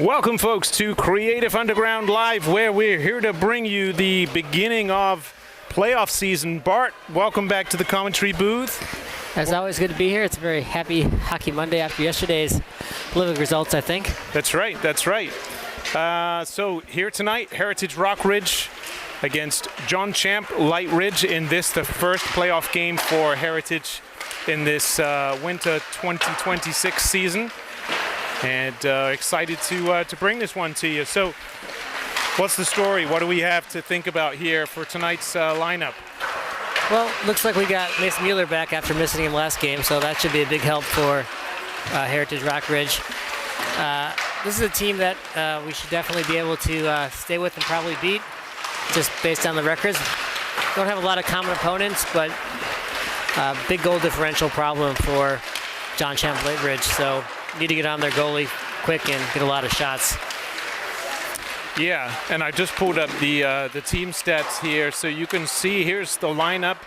Welcome, folks, to Creative Underground Live, where we're here to bring you the beginning of playoff season. Bart, welcome back to the commentary booth. As always, good to be here. It's a very happy Hockey Monday after yesterday's Olympic results, I think. That's right, that's right. So here tonight, Heritage Rockridge against John Champe Lightridge in this, the first playoff game for Heritage in this winter 2026 season. And excited to bring this one to you. So what's the story? What do we have to think about here for tonight's lineup? Well, looks like we got Mason Mueller back after missing him last game, so that should be a big help for Heritage Rockridge. This is a team that we should definitely be able to stay with and probably beat, just based on the records. Don't have a lot of common opponents, but big goal differential problem for John Champe Lightridge, so need to get on their goalie quick and get a lot of shots. Yeah, and I just pulled up the team stats here, so you can see here's the lineup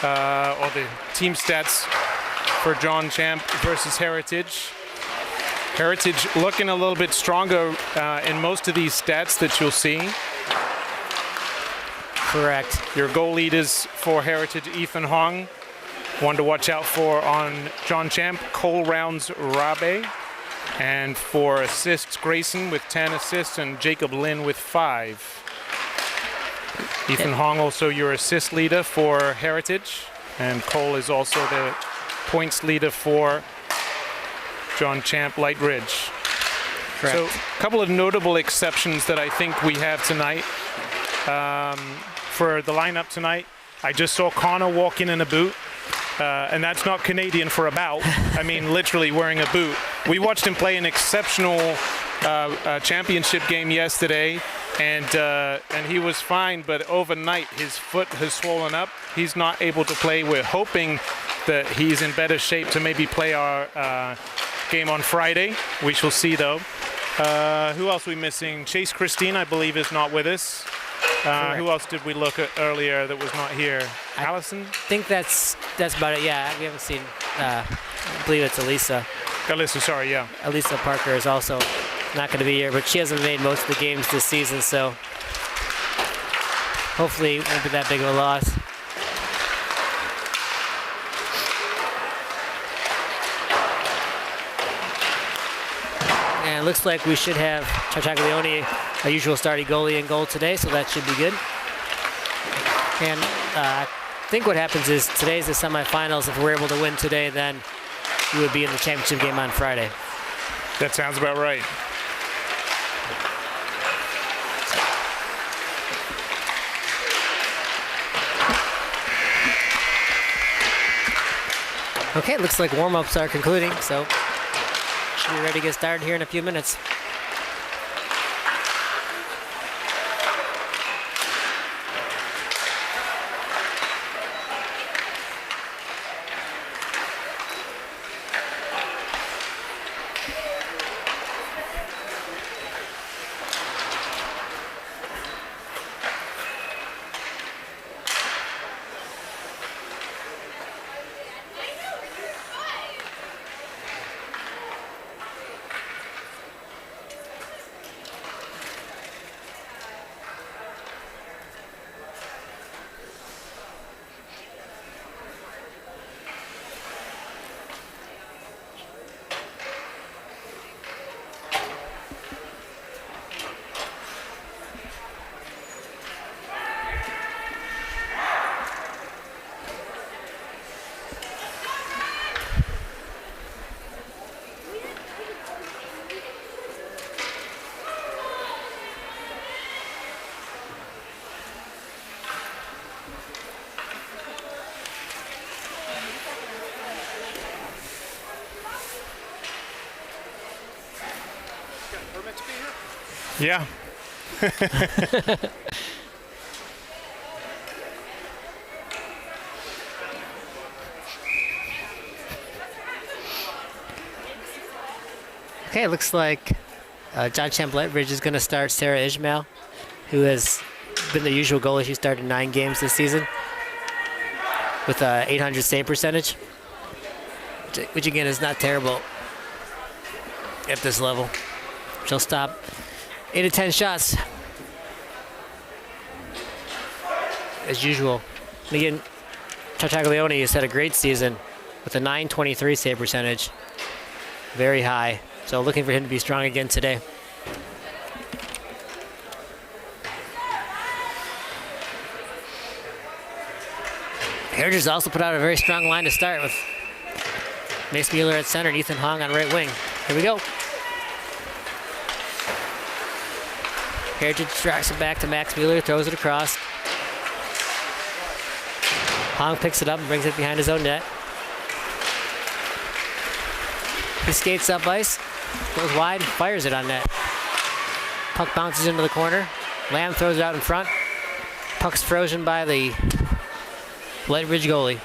or the team stats for John Champe versus Heritage. Heritage looking a little bit stronger in most of these stats that you'll see. Correct. Your goal leaders for Heritage, Ethan Hong. One to watch out for on John Champe, Cole Rounds Rabe. And for assists, Grayson with 10 assists and Jacob Lynn with 5. Ethan Hong also your assist leader for Heritage. And Cole is also the points leader for John Champe Lightridge. Correct. So a couple of notable exceptions that I think we have tonight. For the lineup tonight, I just saw Connor walk in a boot. And that's not Canadian for about. I mean, literally wearing a boot. We watched him play an exceptional championship game yesterday, and he was fine, but overnight his foot has swollen up. He's not able to play. We're hoping that he's in better shape to maybe play our game on Friday. We shall see, though. Who else are we missing? Chase Christine, I believe, is not with us. Who else did we look at earlier that was not here? Allison? I think that's about it. Yeah, we haven't seen. I believe it's Elisa. Elisa, sorry, yeah. Elisa Parker is also not going to be here, but she hasn't made most of the games this season, so hopefully it won't be that big of a loss. And it looks like we should have Charchaglione, a usual starting goalie, in goal today, so that should be good. And I think what happens is today's the semifinals. If we're able to win today, then we would be in the championship game on Friday. That sounds about right. Okay, it looks like warm-ups are concluding, so should be ready to get started here in a few minutes. Yeah. Okay, it looks like John Champe Lightridge is going to start Sarah Ishmael, who has been the usual goalie. She started 9 games this season with a 800 save percentage, which again is not terrible at this level. She'll stop 8 to 10 shots. As usual. And again, Tartaglione has had a great season with a .923 save percentage. Very high. So looking for him to be strong again today. Heritage also put out a very strong line to start with Mace Mueller at center and Ethan Hong on right wing. Here we go. Heritage tracks it back to Max Mueller, throws it across. Hong picks it up and brings it behind his own net. He skates up ice, goes wide, fires it on net. Puck bounces into the corner. Lamb throws it out in front. Puck's frozen by the Lightridge goalie.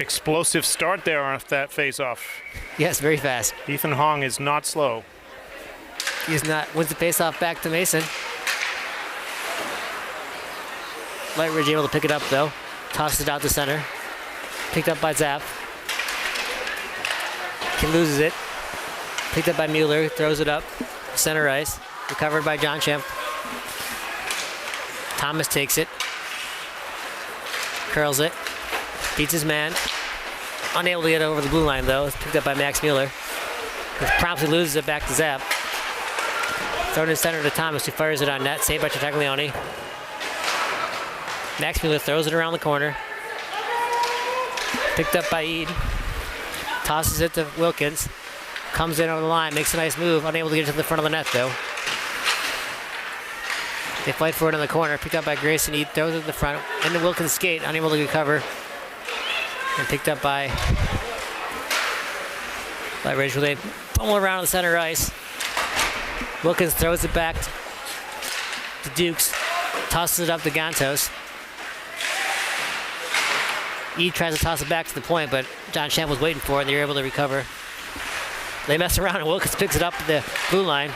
Explosive start there off that face-off. Yes, very fast. Ethan Hong is not slow. He's not. Wins the face-off back to Mason. Lightridge able to pick it up though. Tosses it out to center. Picked up by Zapp. He loses it. Picked up by Mueller. Throws it up. Center ice. Recovered by John Champe. Thomas takes it. Curls it. Beats his man. Unable to get over the blue line though. It's picked up by Max Mueller. Promptly loses it back to Zapp. Thrown in center to Thomas, who fires it on net. Saved by Tartaglione. Max Mueller throws it around the corner. Picked up by Eade. Tosses it to Wilkins. Comes in over the line, makes a nice move. Unable to get to the front of the net though. They fight for it in the corner. Picked up by Grayson. Eade throws it to the front. Into Wilkins' skate, unable to recover. And picked up by Lightridge, where they pummel around the center ice. Wilkins throws it back to Dukes. Tosses it up to Gantos. Eade tries to toss it back to the point, but John Champe was waiting for it, and they were able to recover. They mess around, and Wilkins picks it up at the blue line.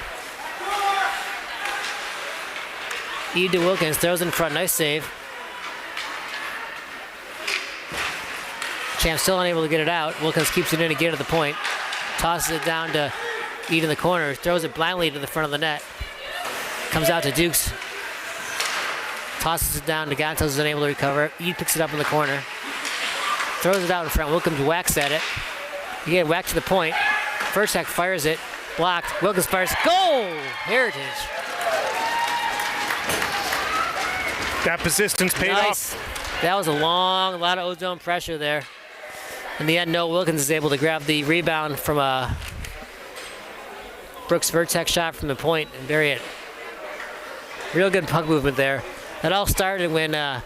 Eade to Wilkins, throws it in front, nice save. Champe still unable to get it out. Wilkins keeps it in again at the point. Tosses it down to Eade in the corner, throws it blindly to the front of the net. Comes out to Dukes. Tosses it down to Gantos, is unable to recover. Eade picks it up in the corner. Throws it out in front. Wilkins whacks at it. Again, whack to the point. Furtek fires it. Blocked. Wilkins fires. Goal! Heritage. That persistence paid Nice. off. That was a lot of ozone pressure there. In the end, Noah Wilkins is able to grab the rebound from a Brooks Vertex shot from the point and bury it. Real good puck movement there. That all started when it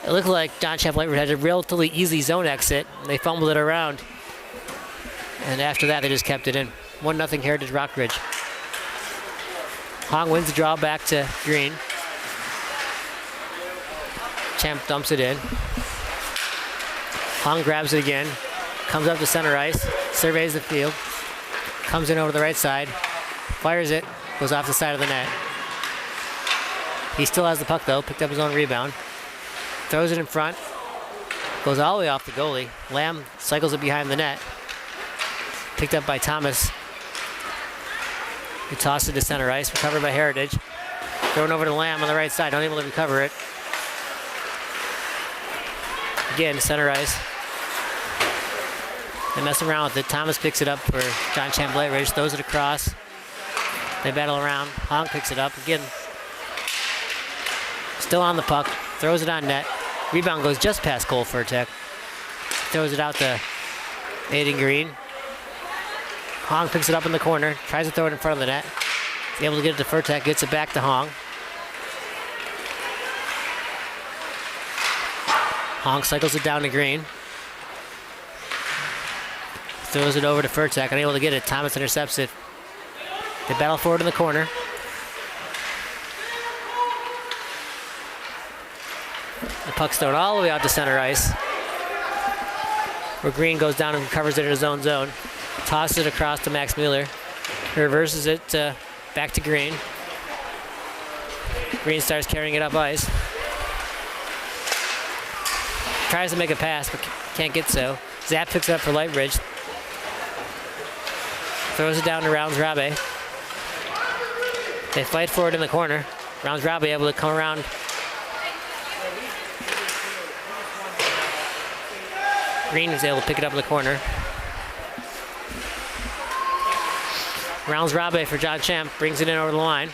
looked like John Champe Lightridge had a relatively easy zone exit. They fumbled it around. And after that, they just kept it in. 1-0 Heritage Rockridge. Hong wins the draw back to Green. Champe dumps it in. Hong grabs it again. Comes up to center ice. Surveys the field. Comes in over the right side. Fires it. Goes off the side of the net. He still has the puck though. Picked up his own rebound. Throws it in front. Goes all the way off the goalie. Lamb cycles it behind the net. Picked up by Thomas. He tosses it to center ice. Recovered by Heritage. Thrown over to Lamb on the right side. Unable to recover it. Again, center ice. They mess around with it. Thomas picks it up for John Champe Lightridge. Throws it across. They battle around. Hong picks it up. Again, still on the puck. Throws it on net. Rebound goes just past Cole Furtek. Throws it out to Aiden Green. Hong picks it up in the corner. Tries to throw it in front of the net. He's able to get it to Furtek. Gets it back to Hong. Hong cycles it down to Green. Throws it over to Furtek. Unable to get it. Thomas intercepts it. They battle forward in the corner. The puck's thrown all the way out to center ice, where Green goes down and covers it in his own zone. Tosses it across to Max Mueller. Reverses it back to Green. Green starts carrying it up ice. Tries to make a pass, but can't get so. Zapp picks it up for Lightridge. throws it down to Rounds Rabe. They fight for it in the corner. Rounds Rabe able to come around. Green is able to pick it up in the corner. Rounds Rabe for John Champ, brings it in over the line.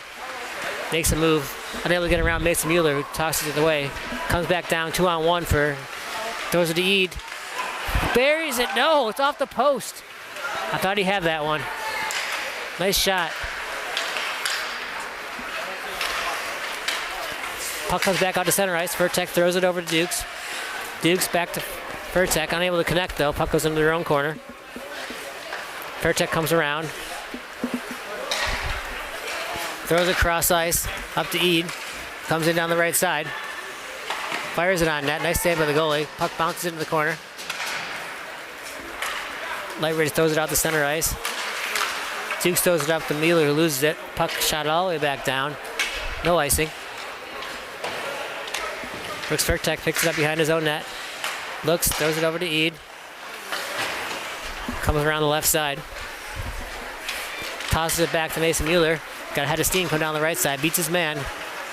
Makes a move, unable to get around Mason Mueller, who tosses it away. Comes back down 2-on-1 for, throws it to Eid. Buries it, no, it's off the post. I thought he had that one. Nice shot. Puck comes back out to center ice. Furtek throws it over to Dukes. Dukes back to Furtek, unable to connect though. Puck goes into their own corner. Furtek comes around. Throws it cross ice up to Eid. Comes in down the right side. Fires it on net. Nice save by the goalie. Puck bounces into the corner. Lightridge throws it out to center ice. Dukes throws it up to Mueller, who loses it. Puck shot all the way back down. No icing. Brooks Furtek picks it up behind his own net. Looks, throws it over to Eid. Comes around the left side. Tosses it back to Mason Mueller. Got a head of steam, come down the right side, beats his man.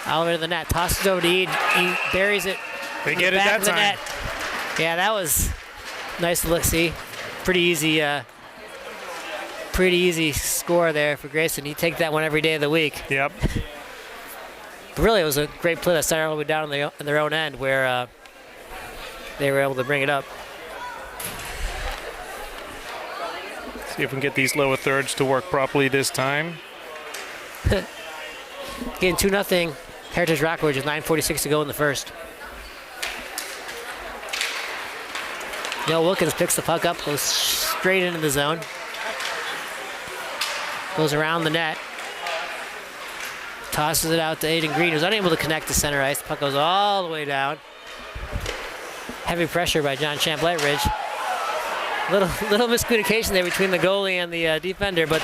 All the way to the net, tosses over to Eid. He buries it. They get it that time. Net. Yeah, that was nice to look-see. Pretty easy score there for Grayson. He'd take that one every day of the week. Yep. But really, it was a great play that started all the way down in their own end where they were able to bring it up. See if we can get these lower thirds to work properly this time. Getting 2-0 Heritage Rockridge with 9:46 to go in the first. Noah Wilkins picks the puck up, goes straight into the zone. Goes around the net. Tosses it out to Aiden Green, who's unable to connect to center ice. The puck goes all the way down. Heavy pressure by John Champ Lightridge. Little miscommunication there between the goalie and the defender, but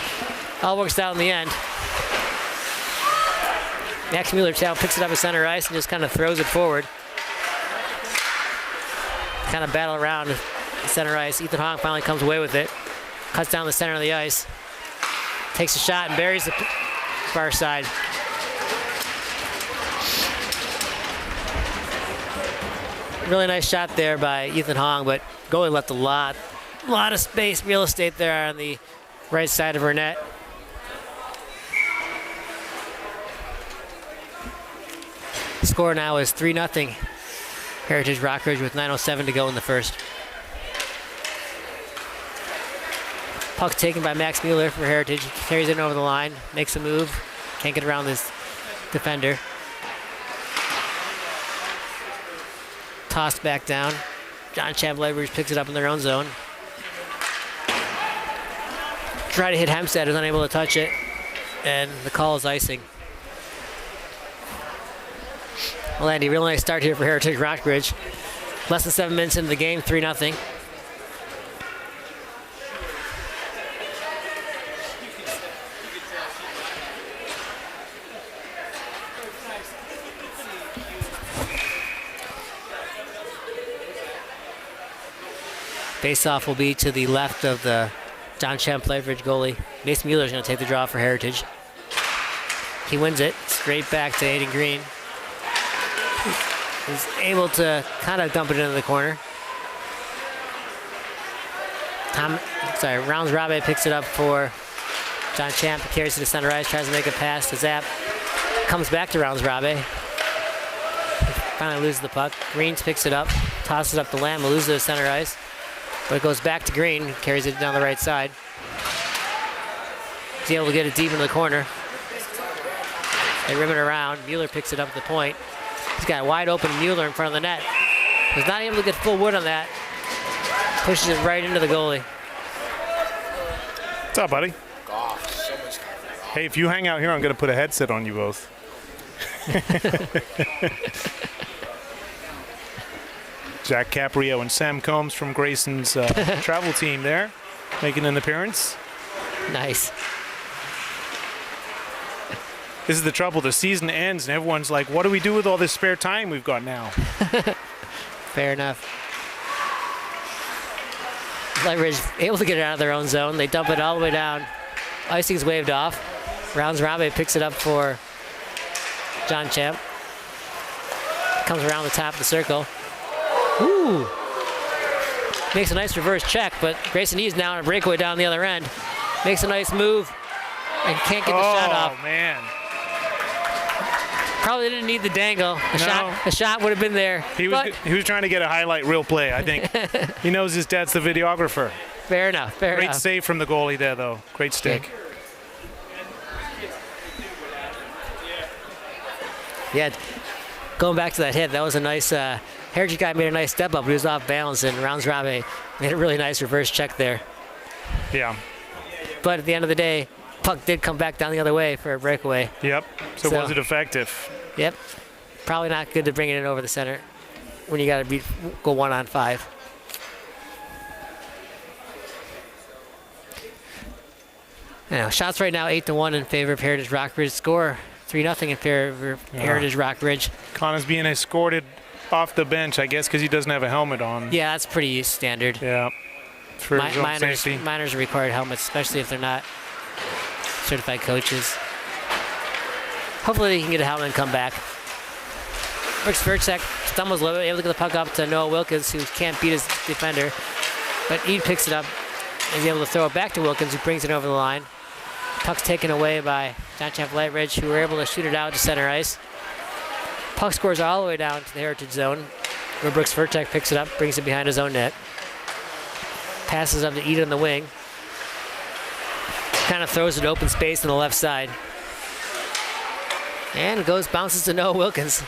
all works out in the end. Max Mueller picks it up at center ice and just kind of throws it forward. Kind of battle around center ice. Ethan Hong finally comes away with it. Cuts down the center of the ice. Takes a shot and buries the far side. Really nice shot there by Ethan Hong, but goalie left a lot of space, real estate there on the right side of her net. Score now is 3-0 Heritage Rockridge with 9:07 to go in the first. Puck taken by Max Mueller for Heritage. He carries it over the line, makes a move, can't get around this defender. Tossed back down. John Champ Lightridge picks it up in their own zone. Try to hit Hempstead, is unable to touch it, and the call is icing. Well, Andy, really nice start here for Heritage Rockridge. Less than 7 minutes into the game, 3-0. Face-off will be to the left of the John Champ Lightridge goalie. Mason Mueller is going to take the draw for Heritage. He wins it straight back to Aiden Green. He's able to kind of dump it into the corner. Rounds Rabe picks it up for John Champ. Carries it to center ice, tries to make a pass to Zap. Comes back to Rounds Rabe. Finally loses the puck. Greens picks it up, tosses it up to Lamb, loses it to center ice. But it goes back to Green, carries it down the right side. He's able to get it deep into the corner. They rim it around. Mueller picks it up at the point. He's got a wide open Mueller in front of the net. Was not able to get full wood on that. Pushes it right into the goalie. What's up, buddy? Hey, if you hang out here, I'm going to put a headset on you both. Jack Caprio and Sam Combs from Grayson's travel team there, making an appearance. Nice. This is the trouble. The season ends, and everyone's like, what do we do with all this spare time we've got now? Fair enough. Lightridge able to get it out of their own zone. They dump it all the way down icing's waved off. Rounds Rambe picks it up for John Champ. Comes around the top of the circle. Ooh. Makes a nice reverse check, but Grayson E's now on a breakaway down the other end. Makes a nice move and can't get the shot off. Oh, man. Probably didn't need the dangle. A shot would have been there. He was trying to get a highlight reel play, I think. He knows his dad's the videographer. Fair enough. Great save from the goalie there, though. Great stick. Yeah, going back to that hit, that was a nice, Heritage guy made a nice step up, but he was off balance, and Rounds Rambe made a really nice reverse check there. Yeah. But at the end of the day, puck did come back down the other way for a breakaway. Yep. So was it effective? Yep. Probably not good to bring it in over the center when you got to go 1-on-5. Now, shots right now 8-1 in favor of Heritage Rockridge. Score 3-0 in favor of Heritage Rockridge. Connor's being escorted off the bench, I guess, because he doesn't have a helmet on. Yeah, that's pretty standard. Yeah. For his own safety. Minors are required helmets, especially if they're not certified coaches. Hopefully they can get a helmet and come back. Brooks Verchek stumbles a little bit, able to get the puck up to Noah Wilkins, who can't beat his defender. But Ede picks it up and is able to throw it back to Wilkins, who brings it over the line. Puck's taken away by John Champ Lightridge, who were able to shoot it out to center ice. Puck scores all the way down to the Heritage zone, where Brooks Verchek picks it up, brings it behind his own net. Passes up to Ede on the wing. Kind of throws it open space on the left side. And bounces to Noah Wilkins.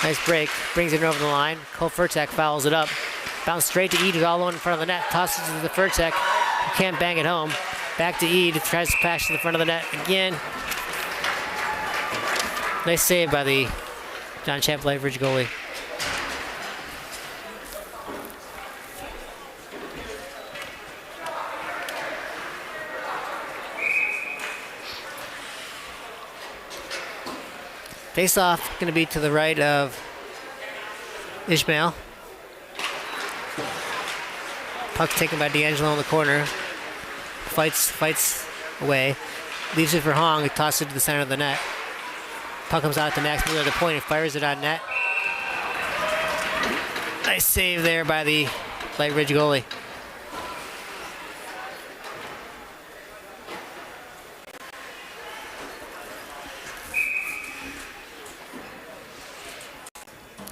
Nice break, brings it over the line. Cole Verchek fouls it up. Bounce straight to Ede, all in front of the net. Tosses it to Verchek, who can't bang it home. Back to Ede, tries to pass to the front of the net again. Nice save by the John Champ Lightridge goalie. Face-off going to be to the right of Ishmael. Puck's taken by D'Angelo in the corner. Fights away. Leaves it for Hong, who tosses it to the center of the net. Puck comes out to Max Miller at the point and fires it on net. Nice save there by the Lightridge goalie.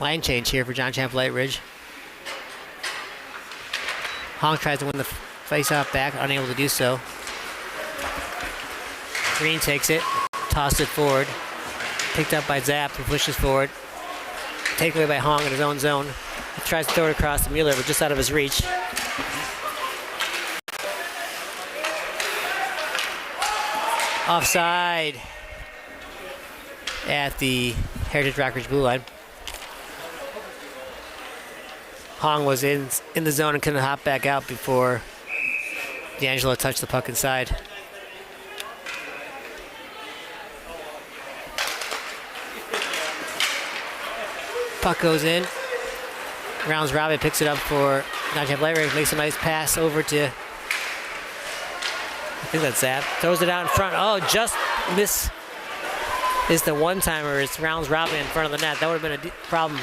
Line change here for John Champ Lightridge. Hong tries to win the face-off back, unable to do so. Green takes it, tossed it forward. Picked up by Zapp, who pushes forward. Taken away by Hong in his own zone. He tries to throw it across to Mueller, but just out of his reach. Offside at the Heritage Rockridge blue line. Hong was in the zone and couldn't hop back out before D'Angelo touched the puck inside. Puck goes in. Rounds Rambe picks it up for John Champ Lightridge, makes a nice pass over to, I think that's Zapp. Throws it out in front. Oh, just miss is the one-timer. It's Rounds Rambe in front of the net. That would have been a problem.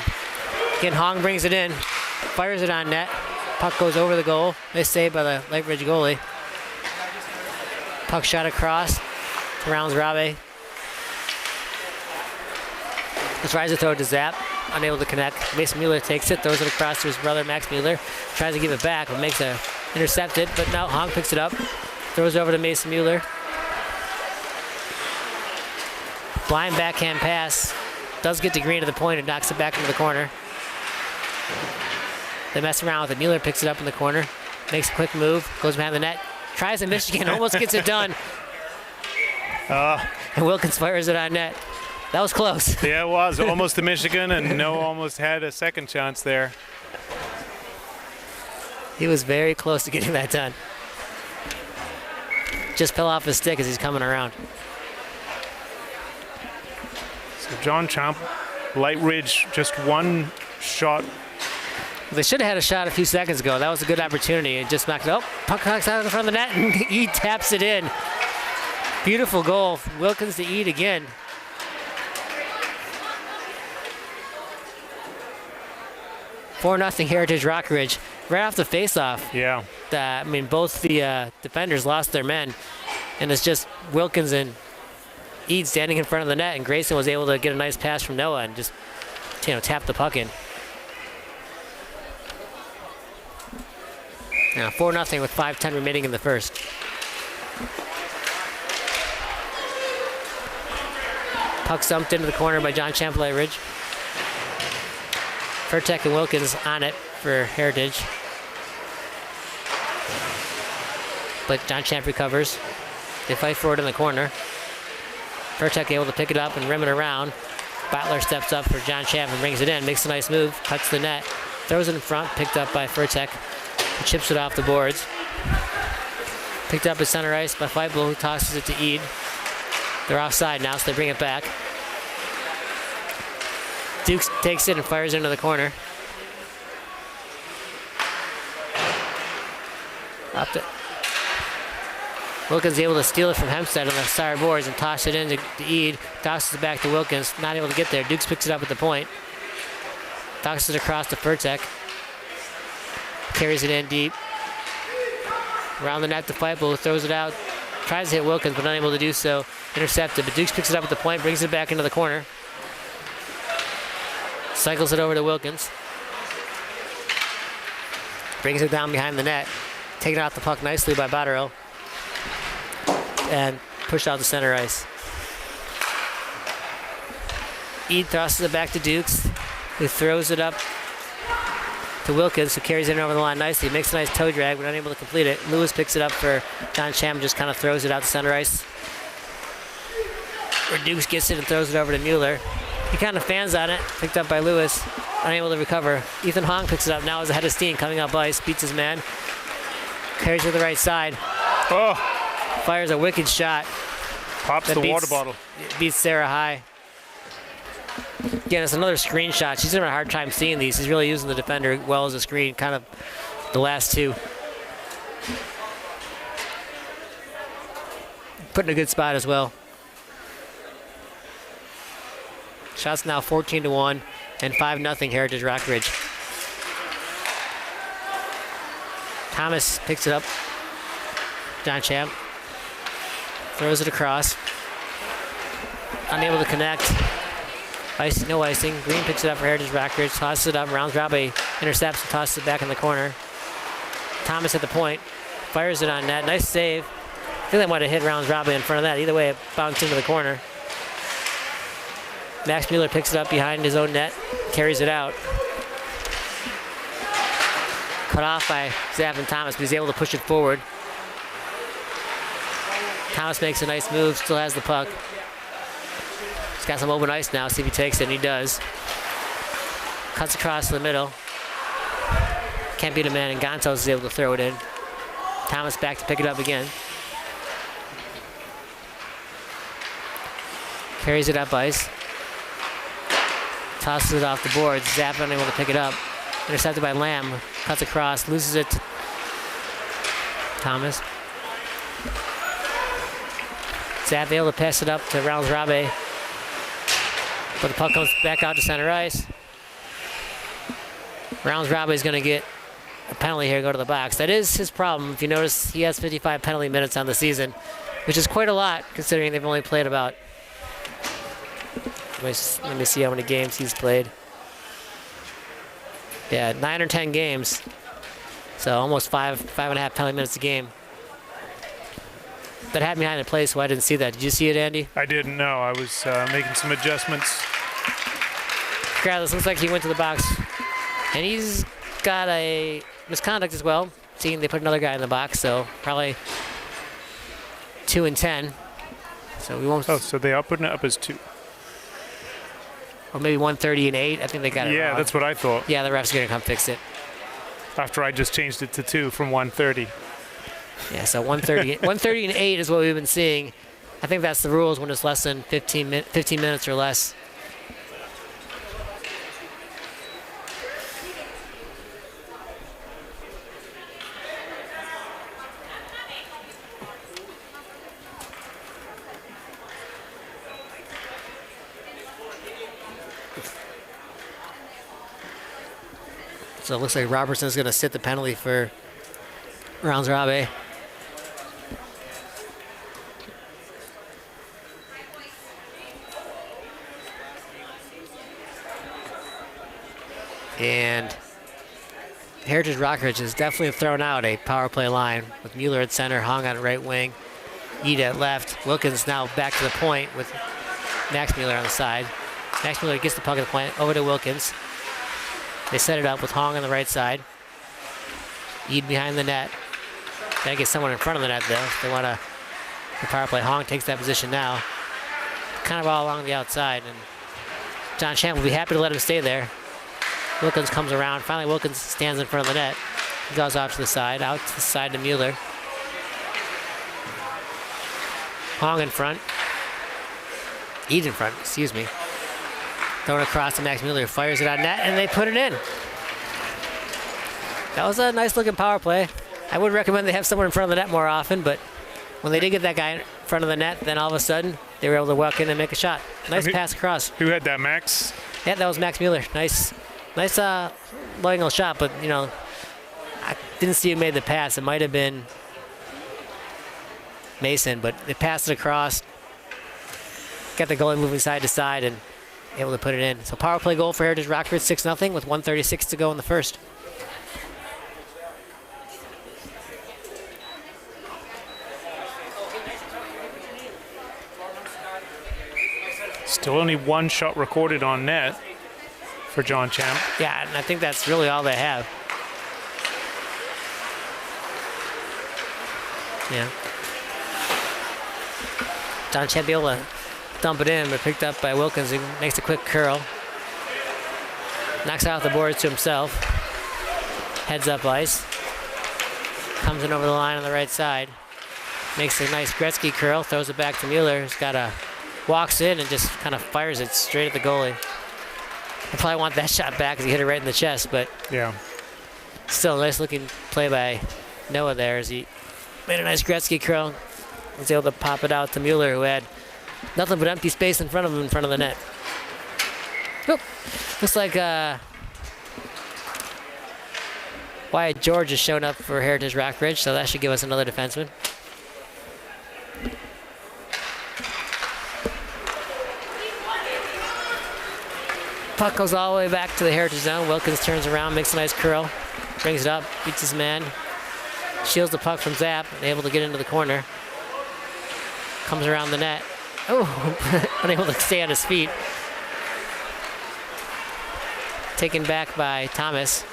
Again, Hong brings it in, fires it on net. Puck goes over the goal. Nice save by the Lightridge goalie. Puck shot across to Rounds Rambe. Tries to throw it to Zapp. Unable to connect. Mason Mueller takes it, throws it across to his brother Max Mueller. Tries to give it back, but makes a intercepted. But now Hong picks it up, throws it over to Mason Mueller. Blind backhand pass. Does get to Green to the point and knocks it back into the corner. They mess around with it. Mueller picks it up in the corner, makes a quick move, goes behind the net, tries a Michigan, almost gets it done. And Wilkins fires it on net. That was close. Yeah, it was. Almost to Michigan, and Noah almost had a second chance there. He was very close to getting that done. Just fell off his stick as he's coming around. So John Champ, Lightridge, just one shot. They should have had a shot a few seconds ago. That was a good opportunity. It just knocked it. Oh, puck knocks out in front of the net, and he taps it in. Beautiful goal. Wilkins to Eid again. Four 0 Heritage Rockridge. Right off the face-off. Yeah. I mean, both the defenders lost their men, and it's just Wilkins and Eid standing in front of the net, and Grayson was able to get a nice pass from Noah and just tap the puck in. Now 4-0 with 5:10 remaining in the first. Puck stumped into the corner by John Champe Lightridge. Furtek and Wilkins on it for Heritage. But John Champe recovers. They fight for it in the corner. Furtek able to pick it up and rim it around. Butler steps up for John Champe and brings it in. Makes a nice move, cuts the net, throws it in front, picked up by Furtek. Chips it off the boards. Picked up at center ice by Feibel, who tosses it to Eid. They're offside now, so they bring it back. Dukes takes it and fires into the corner. Wilkins able to steal it from Hempstead on the side boards and toss it into Eid. Tosses it back to Wilkins, not able to get there. Dukes picks it up at the point. Tosses it across to Furtek. Carries it in deep. Around the net to Feibel, throws it out. Tries to hit Wilkins, but unable to do so. Intercepted, but Dukes picks it up at the point, brings it back into the corner. Cycles it over to Wilkins. Brings it down behind the net. Taken out the puck nicely by Botterill. And pushed out to center ice. Eid thrusts it back to Dukes, who throws it up to Wilkins, who carries it over the line nicely. Makes a nice toe drag, but unable to complete it. Lewis picks it up for John Champe, just kind of throws it out to center ice. Where Dukes gets it and throws it over to Mueller. He kind of fans on it, picked up by Lewis, unable to recover. Ethan Hong picks it up, now is ahead of Steen, coming up ice, beats his man. Carries to the right side. Oh! Fires a wicked shot. Pops the water bottle. Beats Sarah high. Again, it's another screenshot. She's having a hard time seeing these. He's really using the defender well as a screen, kind of the last two. Put in a good spot as well. Shots now 14-1 and 5-0 Heritage Rockridge. Thomas picks it up. John Champe throws it across. Unable to connect. Ice, no icing. Green picks it up for Heritage Rockridge, tosses it up. Rounds Rabe intercepts and tosses it back in the corner. Thomas at the point, fires it on net. Nice save. I think that might have hit Rounds Rabe in front of that. Either way, it bounced into the corner. Max Mueller picks it up behind his own net, carries it out. Cut off by Zapp and Thomas, but he's able to push it forward. Thomas makes a nice move, still has the puck. He's got some open ice now, see if he takes it, and he does. Cuts across the middle. Can't beat a man, and Gontos is able to throw it in. Thomas back to pick it up again. Carries it up ice. Tosses it off the board. Zapp unable to pick it up. Intercepted by Lamb. Cuts across, loses it to Thomas. Zapp able to pass it up to Rounds Rabe. But the puck comes back out to center ice. Rounds Rabe is going to get a penalty here, go to the box. That is his problem. If you notice, he has 55 penalty minutes on the season, which is quite a lot considering they've only played about, let me see how many games he's played. Yeah, 9 or 10 games. So almost five and a half penalty minutes a game. That had me behind the play, so I didn't see that. Did you see it, Andy? I didn't know. I was making some adjustments. Regardless, looks like he went to the box. And he's got a misconduct as well. Seeing they put another guy in the box, so probably 2 and 10. So we won't. Oh, so they are putting it up as 2. Or maybe 130 and 8. I think they got it Yeah, wrong. that's what I thought. Yeah, the ref's gonna come fix it. After I just changed it to 2 from 130. Yeah, so 130, 130 and 8 is what we've been seeing. I think that's the rules when it's less than 15 minutes or less. So it looks like Robertson's going to sit the penalty for Rounds Rabe. And Heritage Rockridge has definitely thrown out a power play line with Mueller at center, Hong on right wing, Eda at left. Wilkins now back to the point with Max Mueller on the side. Max Mueller gets the puck at the point, over to Wilkins. They set it up with Hong on the right side. Ede behind the net. Gotta get someone in front of the net though. If they want to the power play. Hong takes that position now. Kind of all along the outside, and John Champe will be happy to let him stay there. Wilkins comes around. Finally, Wilkins stands in front of the net. He goes off to the side, out to the side to Mueller. Hong in front. Ede in front, excuse me. Throwing across to Max Mueller, fires it on net, and they put it in. That was a nice looking power play. I would recommend they have someone in front of the net more often, but when they did get that guy in front of the net, then all of a sudden they were able to walk in and make a shot. Nice pass across. Who had that, Max? Yeah, that was Max Mueller. Nice low angle shot, but you know, I didn't see who made the pass. It might have been Mason, but they passed it across. Got the goalie moving side to side and able to put it in. So power play goal for Heritage Rockridge, 6-0 with 1:36 to go in the first. Still only one shot recorded on net for John Champe. Yeah, and I think that's really all they have. Yeah. John Champe able to dump it in, but picked up by Wilkins, who makes a quick curl. Knocks out the boards to himself. Heads up ice. Comes in over the line on the right side. Makes a nice Gretzky curl, throws it back to Mueller, who's got a walks in and just kind of fires it straight at the goalie. I probably want that shot back because he hit it right in the chest, but yeah, still a nice looking play by Noah there as he made a nice Gretzky curl. Was able to pop it out to Mueller, who had nothing but empty space in front of him in front of the net. Oop. Looks like Wyatt George has shown up for Heritage Rockridge, so that should give us another defenseman. Puck goes all the way back to the Heritage zone. Wilkins turns around, makes a nice curl, brings it up, beats his man, shields the puck from Zapp, and able to get into the corner. Comes around the net. Oh, unable to stay on his feet. Taken back by Thomas.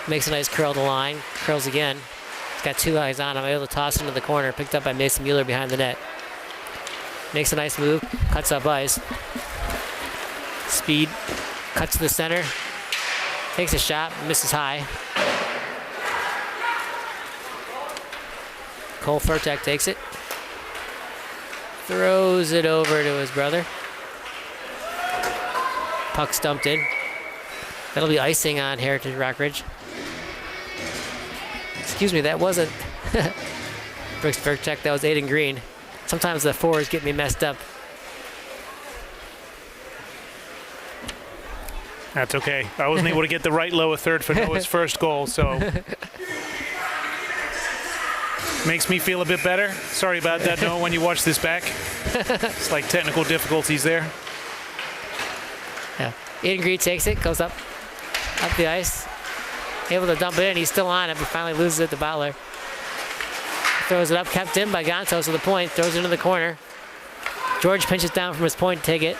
Makes a nice curl to line, curls again. He's got two eyes on him, able to toss into the corner, picked up by Mason Mueller behind the net. Makes a nice move, cuts up ice. Speed, cuts to the center, takes a shot, misses high. Cole Furtek takes it, throws it over to his brother. Puck stumped in. That'll be icing on Heritage Rockridge. Excuse me, that wasn't Brooks Furtek, that was Aiden Green. Sometimes the forwards get me messed up. That's okay. I wasn't able to get the right lower third for Noah's first goal, so makes me feel a bit better. Sorry about that, Noah, when you watch this back. It's like technical difficulties there. Yeah. Aiden Green takes it, goes up the ice, able to dump it in. He's still on it, but finally loses it to Butler. Throws it up, kept in by Gontos to the point, throws it into the corner. George pinches down from his point to take it.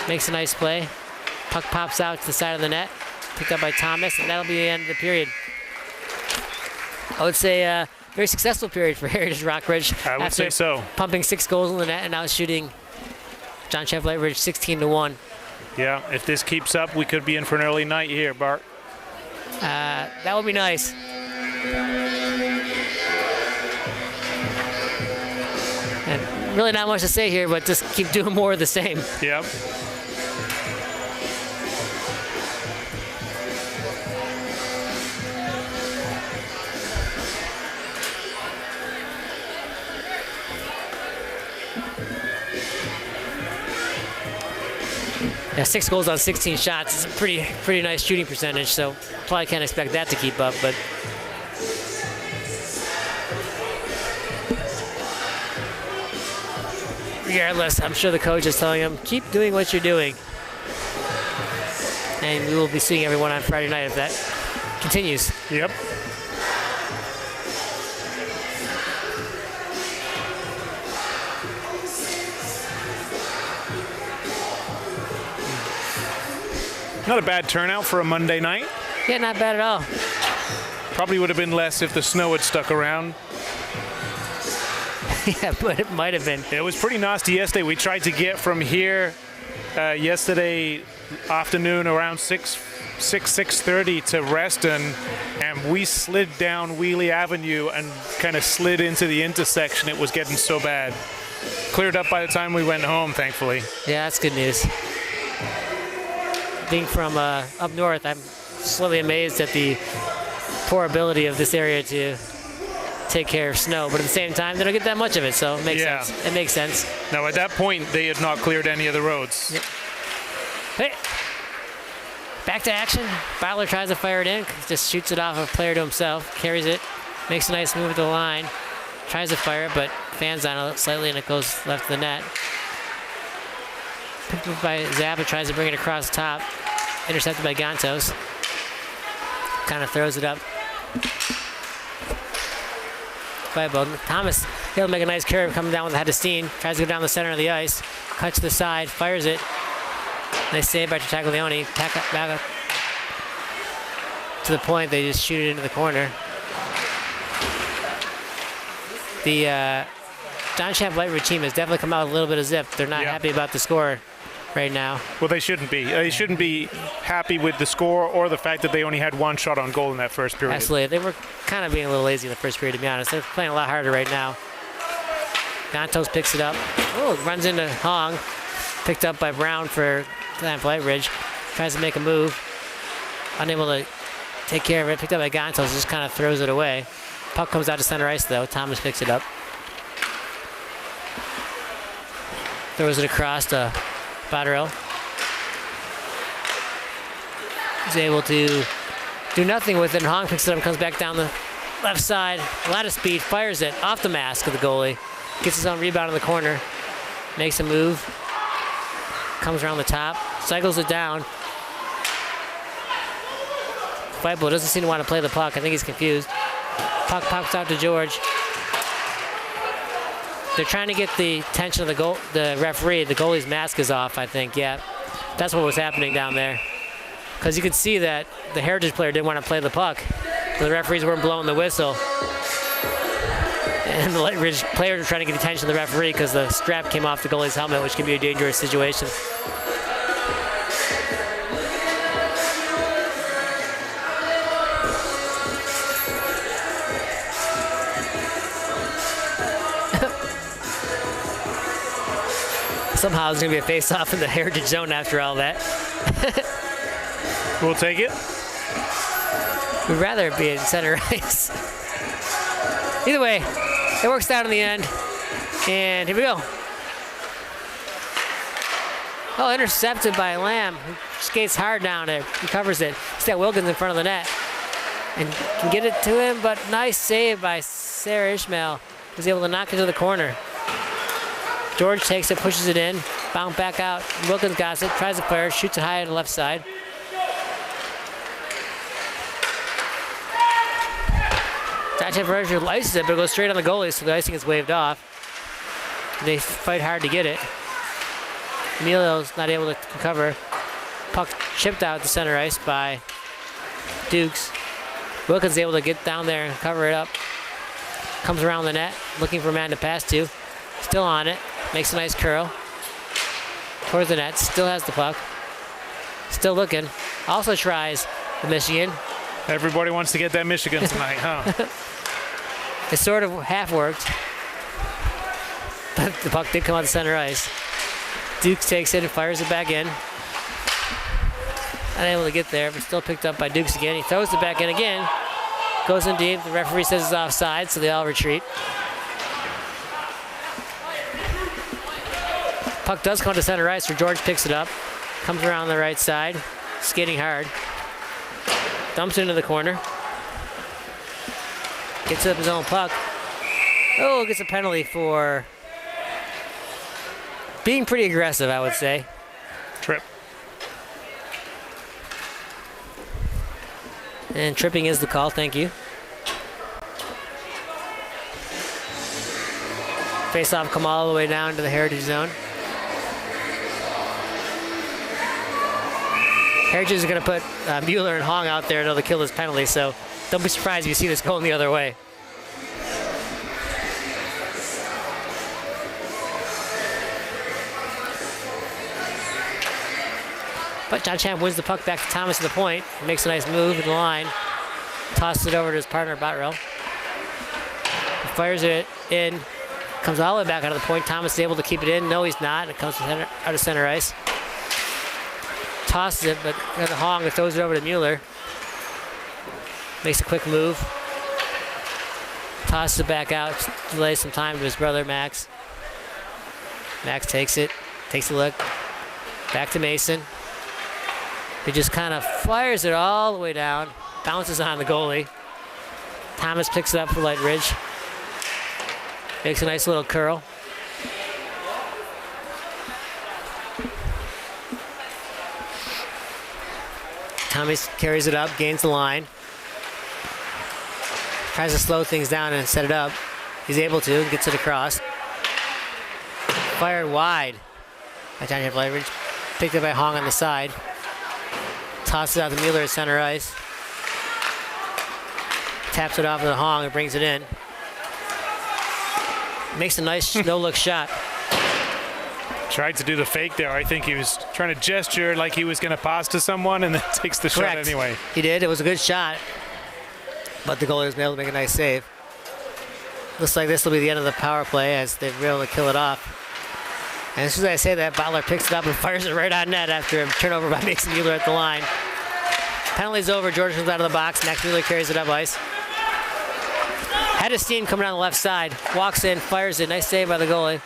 Makes a nice play. Puck pops out to the side of the net. Picked up by Thomas, and that'll be the end of the period. I would say a very successful period for Heritage Rockridge. I would say so. Pumping 6 goals in the net and now shooting John Champe Lightridge 16-1. Yeah, if this keeps up, we could be in for an early night here, Bart. That would be nice. And really not much to say here, but just keep doing more of the same. Yep. Yeah, 6 goals on 16 shots is a pretty nice shooting percentage, so probably can't expect that to keep up, but regardless, I'm sure the coach is telling him, keep doing what you're doing. And we will be seeing everyone on Friday night if that continues. Yep. Not a bad turnout for a Monday night. Yeah, not bad at all. Probably would have been less if the snow had stuck around. Yeah, but it might have been. It was pretty nasty yesterday. We tried to get from here yesterday afternoon around 6:30 to Reston, and we slid down Wheelie Avenue and kind of slid into the intersection. It was getting so bad. Cleared up by the time we went home, thankfully. Yeah, that's good news. Being from up north, I'm slightly amazed at the poor ability of this area to take care of snow, but at the same time, they don't get that much of it, so it makes sense. It makes sense. Now, at that point, they had not cleared any of the roads. Yep. Hey, back to action. Butler tries to fire it in, just shoots it off a player to himself, carries it, makes a nice move to the line, tries to fire it, but fans on it slightly, and it goes left of the net. Picked up by Zappa, tries to bring it across the top, intercepted by Gantos. Kind of throws it up. By Bowden. Thomas, he'll make a nice curve coming down with the head of steam. Tries to go down the center of the ice. Cuts to the side, fires it. Nice save by Taglione. Back up to the point. They just shoot it into the corner. The John Champe Lightridge team has definitely come out with a little bit of zip. They're not happy about the score right now. Well, they shouldn't be. They shouldn't be happy with the score or the fact that they only had one shot on goal in that first period. Absolutely. They were kind of being a little lazy in the first period, to be honest. They're playing a lot harder right now. Gantos picks it up. Oh, runs into Hong. Picked up by Brown for Champe Lightridge. Tries to make a move. Unable to take care of it. Picked up by Gantos. Just kind of throws it away. Puck comes out to center ice, though. Thomas picks it up. Throws it across to Botterill. He's able to do nothing with it. Hong picks it up and comes back down the left side. A lot of speed. Fires it off the mask of the goalie. Gets his own rebound in the corner. Makes a move. Comes around the top. Cycles it down. Fightbull doesn't seem to want to play the puck. I think he's confused. Puck pops out to George. They're trying to get the attention of the referee. The goalie's mask is off, I think. Yeah, that's what was happening down there. Because you could see that the Heritage player didn't want to play the puck. The referees weren't blowing the whistle. And the Lightridge players were trying to get attention of the referee because the strap came off the goalie's helmet, which can be a dangerous situation. Somehow it's going to be a face-off in the Heritage zone after all that. We'll take it. We'd rather it be in center ice. Either way, it works out in the end. And here we go. Oh, intercepted by Lamb, who skates hard down it, recovers it. He's got Wilkins in front of the net. And can get it to him, but nice save by Sarah Ishmael. Was able to knock it to the corner. George takes it, pushes it in, bound back out. Wilkins got it, tries to fire, shoots it high on the left side. Dodge Verger ices it, but it goes straight on the goalie, so the icing is waved off. They fight hard to get it. Emilio's not able to cover. Puck chipped out to center ice by Dukes. Wilkins is able to get down there and cover it up. Comes around the net, looking for a man to pass to. Still on it. Makes a nice curl. Towards the net. Still has the puck. Still looking. Also tries the Michigan. Everybody wants to get that Michigan tonight, huh? It sort of half worked. But the puck did come on the center ice. Dukes takes it and fires it back in. Unable to get there, but still picked up by Dukes again. He throws it back in again. Goes in deep. The referee says it's offside, so they all retreat. Puck does come to center ice, where George picks it up. Comes around the right side, skating hard. Dumps into the corner. Gets up his own puck. Oh, gets a penalty for being pretty aggressive, I would say. Trip. And tripping is the call, thank you. Face-off come all the way down to the Heritage zone. Heritage is going to put Mueller and Hong out there to kill this penalty, so don't be surprised if you see this going the other way. But John Champe wins the puck back to Thomas at the point. He makes a nice move in the line. Tosses it over to his partner, Bottrell. He fires it in. Comes all the way back out of the point. Thomas is able to keep it in. No, he's not. It comes out of center ice. Tosses it, but the Hong throws it over to Mueller. Makes a quick move. Tosses it back out. Delays some time to his brother, Max. Max takes it. Takes a look. Back to Mason. He just kind of fires it all the way down. Bounces on the goalie. Thomas picks it up for Lightridge. Makes a nice little curl. Thomas carries it up, gains the line. Tries to slow things down and set it up. He's able to, gets it across. Fired wide by John Champe Lightridge. Picked up by Hong on the side. Tosses it out to Mueller at center ice. Taps it off to the Hong and brings it in. Makes a nice no-look shot. Tried to do the fake there. I think he was trying to gesture like he was going to pass to someone and then takes the Correct. shot anyway. He did. It was a good shot. But the goalie was able to make a nice save. Looks like this will be the end of the power play as they've been able to kill it off. And as soon as I say that, Butler picks it up and fires it right on net after a turnover by Mason Mueller at the line. Penalty's over. George comes out of the box. Max Mueller carries it up ice. Head of steam coming down the left side. Walks in, fires it. Nice save by the goalie.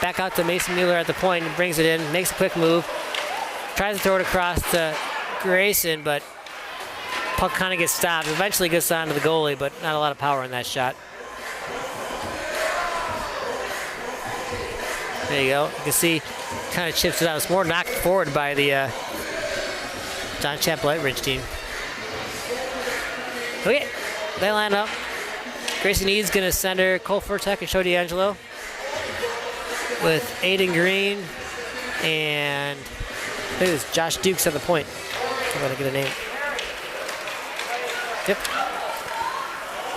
Back out to Mason Mueller at the point and brings it in. Makes a quick move. Tries to throw it across to Grayson, but puck kind of gets stopped. Eventually gets on to the goalie, but not a lot of power in that shot. There you go. You can see kind of chips it out. It's more knocked forward by the John Champe Lightridge team. Okay, they line up. Grayson Eads going to center Cole Furtek and Show D'Angelo with Aiden Green and I think it's Josh Dukes at the point. I'm going to get a name. Yep.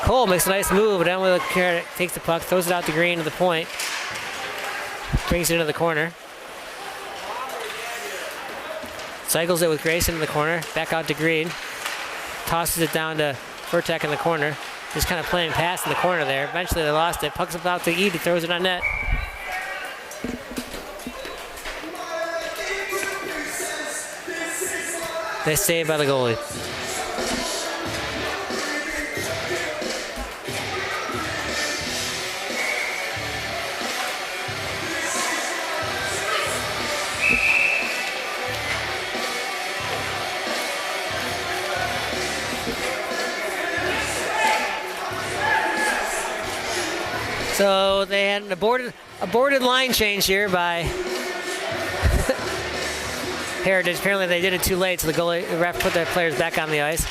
Cole makes a nice move, but down with the takes the puck, throws it out to Green to the point. Brings it into the corner. Cycles it with Grayson in the corner. Back out to Green. Tosses it down to Furtek in the corner. Just kind of playing pass in the corner there. Eventually they lost it. Pucks up out to Ede. He throws it on net. Nice save by the goalie. So they had an aborted line change here by Heritage. Apparently they did it too late, so the ref put their players back on the ice.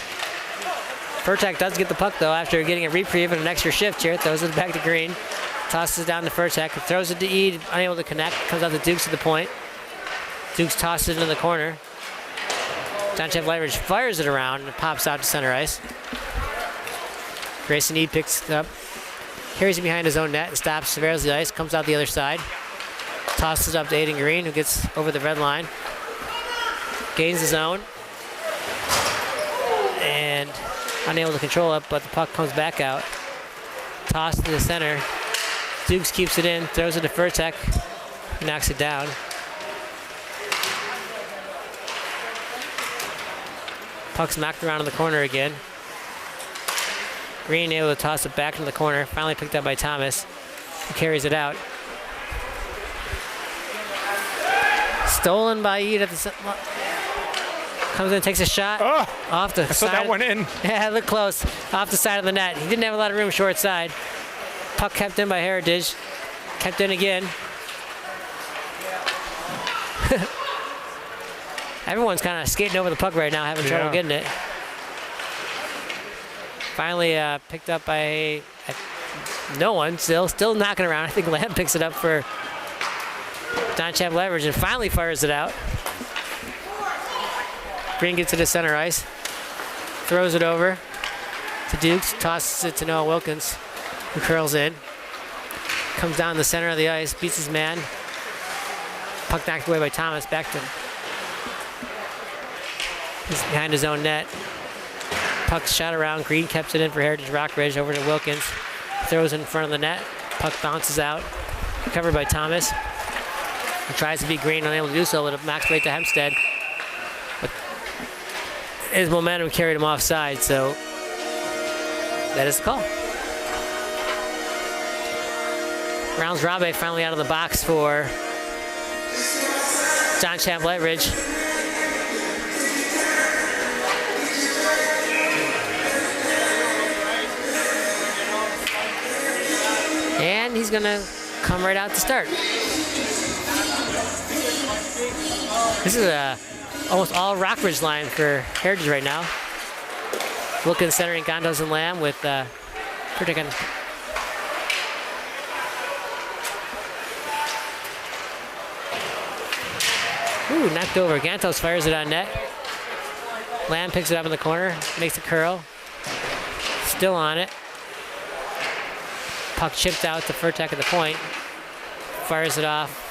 Furtek does get the puck though after getting a reprieve and an extra shift here. Throws it back to Green. Tosses it down to Furtek. Throws it to Ede, unable to connect. Comes out to Dukes at the point. Dukes tosses it into the corner. John Champe Lightridge fires it around and it pops out to center ice. Grayson Ede picks it up. Carries it behind his own net and stops, surveils the ice, comes out the other side. Tosses it up to Aiden Green, who gets over the red line. Gains the zone. And unable to control it, but the puck comes back out. Tossed to the center. Dukes keeps it in, throws it to Furtek, knocks it down. Puck's knocked around in the corner again. Green able to toss it back into the corner. Finally picked up by Thomas, who carries it out. Stolen by Eid at the comes in, takes a shot off the I saw side. that one in. Yeah, look close. Off the side of the net. He didn't have a lot of room short side. Puck kept in by Heritage. Kept in again. Everyone's kind of skating over the puck right now, having trouble getting it. Finally picked up by no one. Still knocking around. I think Lamb picks it up for Champe Lightridge and finally fires it out. Green gets it to center ice. Throws it over to Dukes. Tosses it to Noah Wilkins, who curls in. Comes down the center of the ice. Beats his man. Puck knocked away by Thomas. Back to he's behind his own net. Puck shot around. Green kept it in for Heritage Rockridge. Over to Wilkins. Throws it in front of the net. Puck bounces out. Covered by Thomas. He tries to beat Green, unable to do so, with a max rate to Hempstead. But his momentum carried him offside, so that is the call. Rounds Rabe finally out of the box for Champe Lightridge. And he's gonna come right out to start. This is almost all Rockridge line for Heritage right now. Wilkins centering Gondos and Lamb with Pritikin. Ooh, knocked over. Gantos fires it on net. Lamb picks it up in the corner, makes a curl. Still on it. Puck chipped out to Furtek at the point. Fires it off.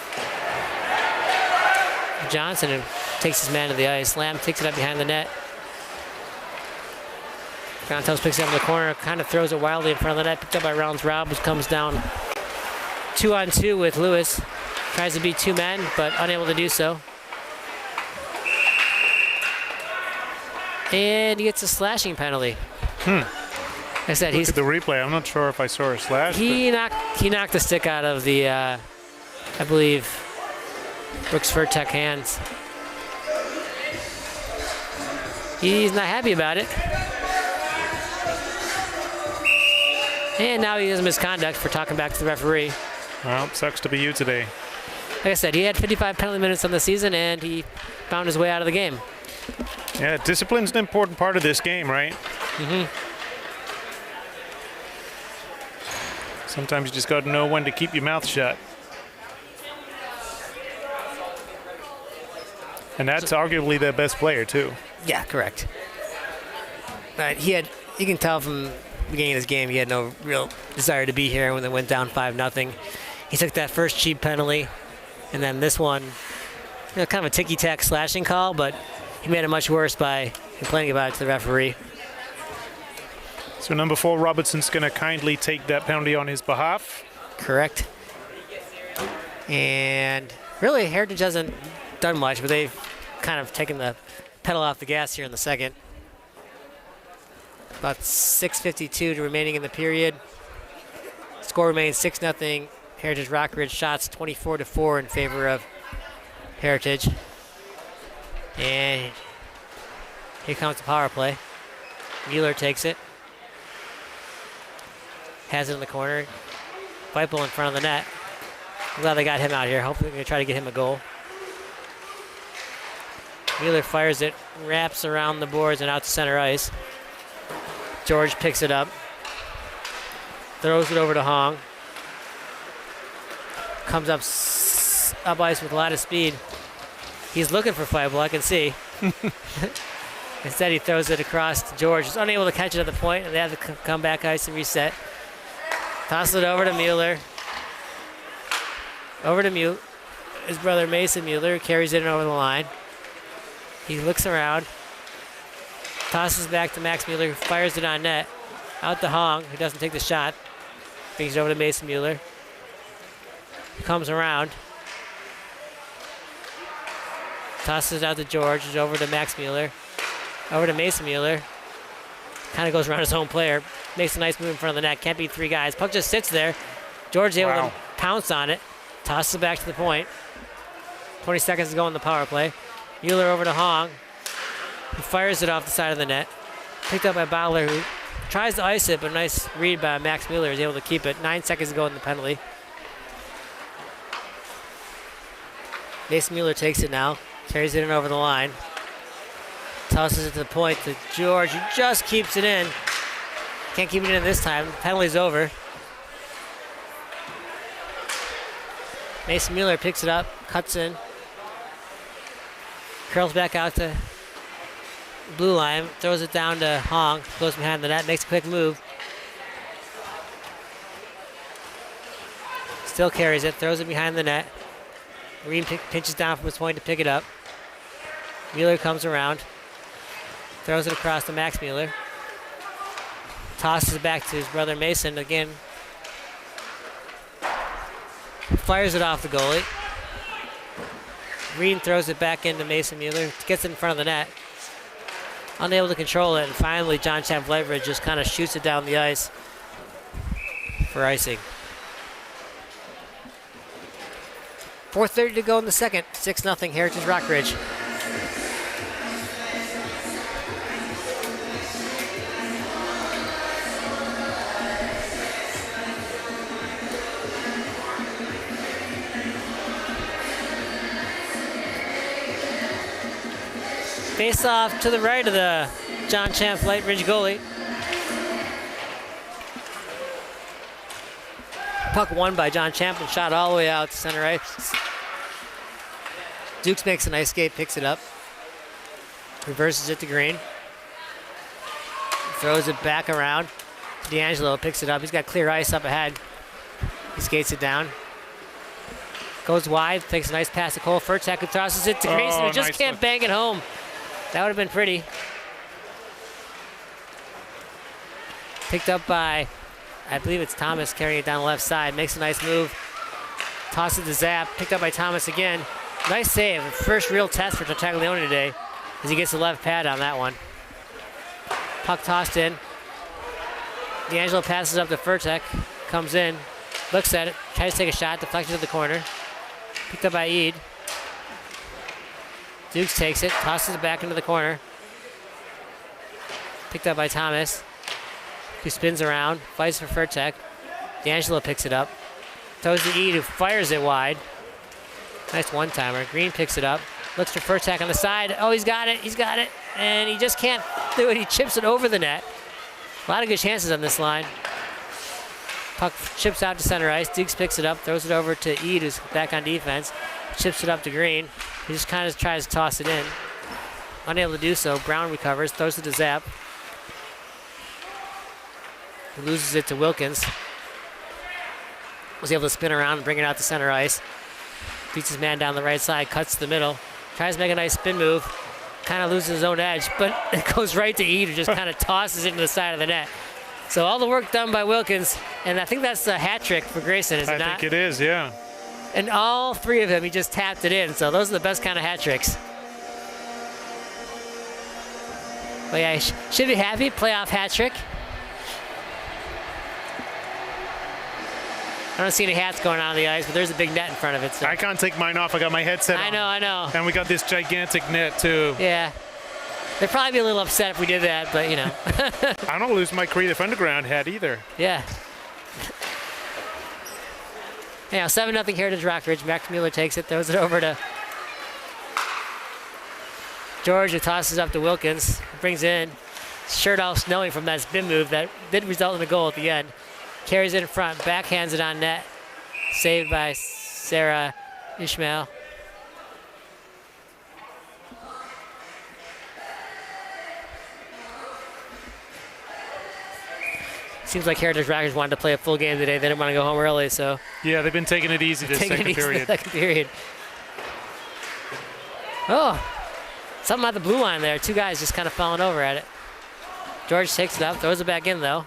Johnson and takes his man to the ice. Lamb takes it up behind the net. Gantos picks it up in the corner, kind of throws it wildly in front of the net. Picked up by Rounds Rob, who comes down 2-on-2 with Lewis. Tries to beat two men, but unable to do so. And he gets a slashing penalty. I said Look at the replay. I'm not sure if I saw a slash. He knocked the stick out of the, I believe, Brooks Furtek hands. He's not happy about it. And now he has misconduct for talking back to the referee. Well, sucks to be you today. Like I said, he had 55 penalty minutes on the season, and he found his way out of the game. Yeah, discipline's an important part of this game, right? Sometimes you just got to know when to keep your mouth shut. And that's arguably their best player, too. Yeah, correct. But you can tell from the beginning of this game, he had no real desire to be here when they went down 5-0. He took that first cheap penalty, and then this one, kind of a ticky-tack slashing call, but he made it much worse by complaining about it to the referee. So number 4, Robertson's going to kindly take that penalty on his behalf. Correct. And really, Heritage hasn't done much, but they've kind of taken the pedal off the gas here in the second. About 6:52 remaining in the period. Score remains 6-0. Heritage Rockridge. Shots 24-4 in favor of Heritage. And here comes the power play. Mueller takes it. Has it in the corner. Weipel in front of the net. I'm glad they got him out here. Hopefully they're going to try to get him a goal. Mueller fires it, wraps around the boards and out to center ice. George picks it up. Throws it over to Hong. Comes up ice with a lot of speed. He's looking for Weipel, I can see. Instead, he throws it across to George. He's unable to catch it at the point, and they have to come back ice and reset. Tosses it over to Mueller. Over to his brother Mason Mueller carries it over the line. He looks around. Tosses back to Max Mueller, fires it on net. Out to Hong, who doesn't take the shot. Brings it over to Mason Mueller. Comes around. Tosses it out to George. It's over to Max Mueller. Over to Mason Mueller. Kind of goes around his own player. Makes a nice move in front of the net. Can't beat three guys. Puck just sits there. George is able to pounce on it. Tosses it back to the point. 20 seconds to go in the power play. Mueller over to Hong. He fires it off the side of the net. Picked up by Bowler, who tries to ice it, but a nice read by Max Mueller. Is able to keep it. 9 seconds to go in the penalty. Mason Mueller takes it now. Carries it in over the line. Tosses it to the point to George, who just keeps it in. Can't keep it in this time. Penalty's over. Mason Mueller picks it up, cuts in. Curls back out to blue line, throws it down to Hong, goes behind the net, makes a quick move. Still carries it, throws it behind the net. Green pinches down from his point to pick it up. Mueller comes around, throws it across to Max Mueller. Tosses it back to his brother Mason again. Fires it off the goalie. Green throws it back into Mason Mueller, gets it in front of the net. Unable to control it, and finally John Champe Lightridge just kind of shoots it down the ice for icing. 4:30 to go in the second. 6-0 Heritage Rockridge. Face off to the right of the John Champe Lightridge goalie. Puck won by John Champe and shot all the way out to center ice. Dukes makes a nice skate, picks it up. Reverses it to Green. Throws it back around. D'Angelo picks it up. He's got clear ice up ahead. He skates it down. Goes wide, takes a nice pass to Cole Furtek, who tosses it to Grayson, who just can't bang it home. That would have been pretty. Picked up by, I believe it's Thomas carrying it down the left side. Makes a nice move. Tosses the zap. Picked up by Thomas again. Nice save. First real test for Tartaglione today as he gets the left pad on that one. Puck tossed in. D'Angelo passes up to Furtek. Comes in. Looks at it. Tries to take a shot. Deflected to the corner. Picked up by Eid. Dukes takes it, tosses it back into the corner. Picked up by Thomas, who spins around, fights for Furtek. D'Angelo picks it up, throws to Eid, who fires it wide. Nice one-timer. Green picks it up, looks for Furtek on the side. Oh, he's got it, and he just can't do it. He chips it over the net. A lot of good chances on this line. Puck chips out to center ice. Dukes picks it up, throws it over to Eid, who's back on defense. Chips it up to Green. He just kind of tries to toss it in. Unable to do so. Brown recovers, throws it to Zap. He loses it to Wilkins. Was able to spin around and bring it out to center ice. Beats his man down the right side, cuts to the middle. Tries to make a nice spin move. Kind of loses his own edge, but it goes right to Eid, who just kind of tosses it into the side of the net. So all the work done by Wilkins, and I think that's a hat trick for Grayson, is it not? I think it is, yeah. And all three of them, he just tapped it in. So those are the best kind of hat tricks. But yeah, should be happy. Playoff hat trick. I don't see any hats going on the ice, but there's a big net in front of it. So. I can't take mine off. I got my headset on. I know. And we got this gigantic net, too. Yeah. They'd probably be a little upset if we did that, but, you know. I don't lose my Creative Underground hat either. Yeah. Anyhow, 7-0 Heritage Rockridge. Max Mueller takes it, throws it over to George, who tosses up to Wilkins. Brings in shirt all snowy from that spin move that did result in a goal at the end. Carries it in front, backhands it on net. Saved by Sarah Ishmael. Seems like Heritage Rockridge wanted to play a full game today. They didn't want to go home early, so. Yeah, they've been taking it easy this second period. Oh, something at the blue line there. Two guys just kind of falling over at it. George takes it up, throws it back in though.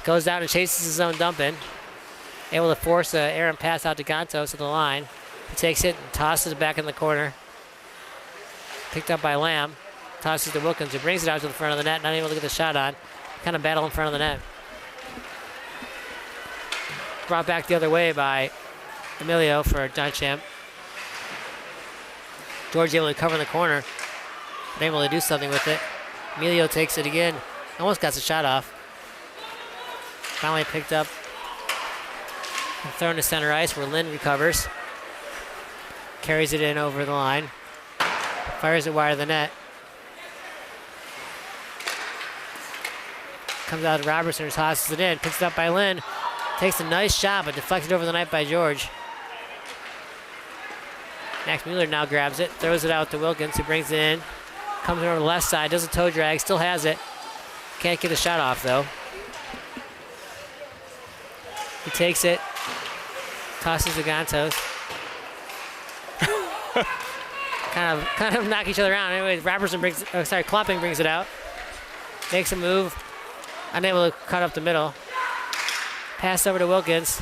Goes down and chases his own dump in. Able to force an errant pass out to Gantos to the line. He takes it and tosses it back in the corner. Picked up by Lamb. Tosses to Wilkins, who brings it out to the front of the net. Not able to get the shot on. Kind of battle in front of the net. Brought back the other way by Emilio for John Champe. George able to cover in the corner. Able to do something with it. Emilio takes it again. Almost got the shot off. Finally picked up and thrown to center ice where Lynn recovers. Carries it in over the line. Fires it wide of the net. Comes out to Robertson, who tosses it in. Picks it up by Lynn. Takes a nice shot, but deflected over the net by George. Max Mueller now grabs it. Throws it out to Wilkins, who brings it in. Comes over the left side. Does a toe drag. Still has it. Can't get a shot off, though. He takes it. Tosses the Gantos. kind of knock each other around. Anyways, Klopping brings it out. Makes a move. Unable to cut up the middle. Pass over to Wilkins.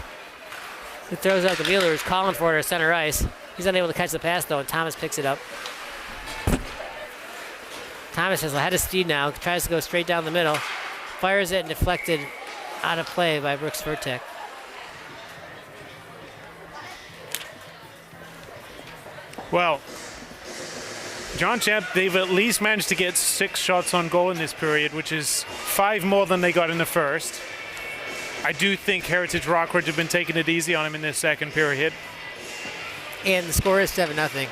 He throws it out to Mueller, who's calling for it at center ice. He's unable to catch the pass, though, and Thomas picks it up. Thomas has a head of speed now. Tries to go straight down the middle. Fires it and deflected out of play by Brooks Vertek. Well, John Champ, they've at least managed to get 6 shots on goal in this period, which is 5 more than they got in the first. I do think Heritage Rockridge have been taking it easy on him in this second period. And the score is 7-0.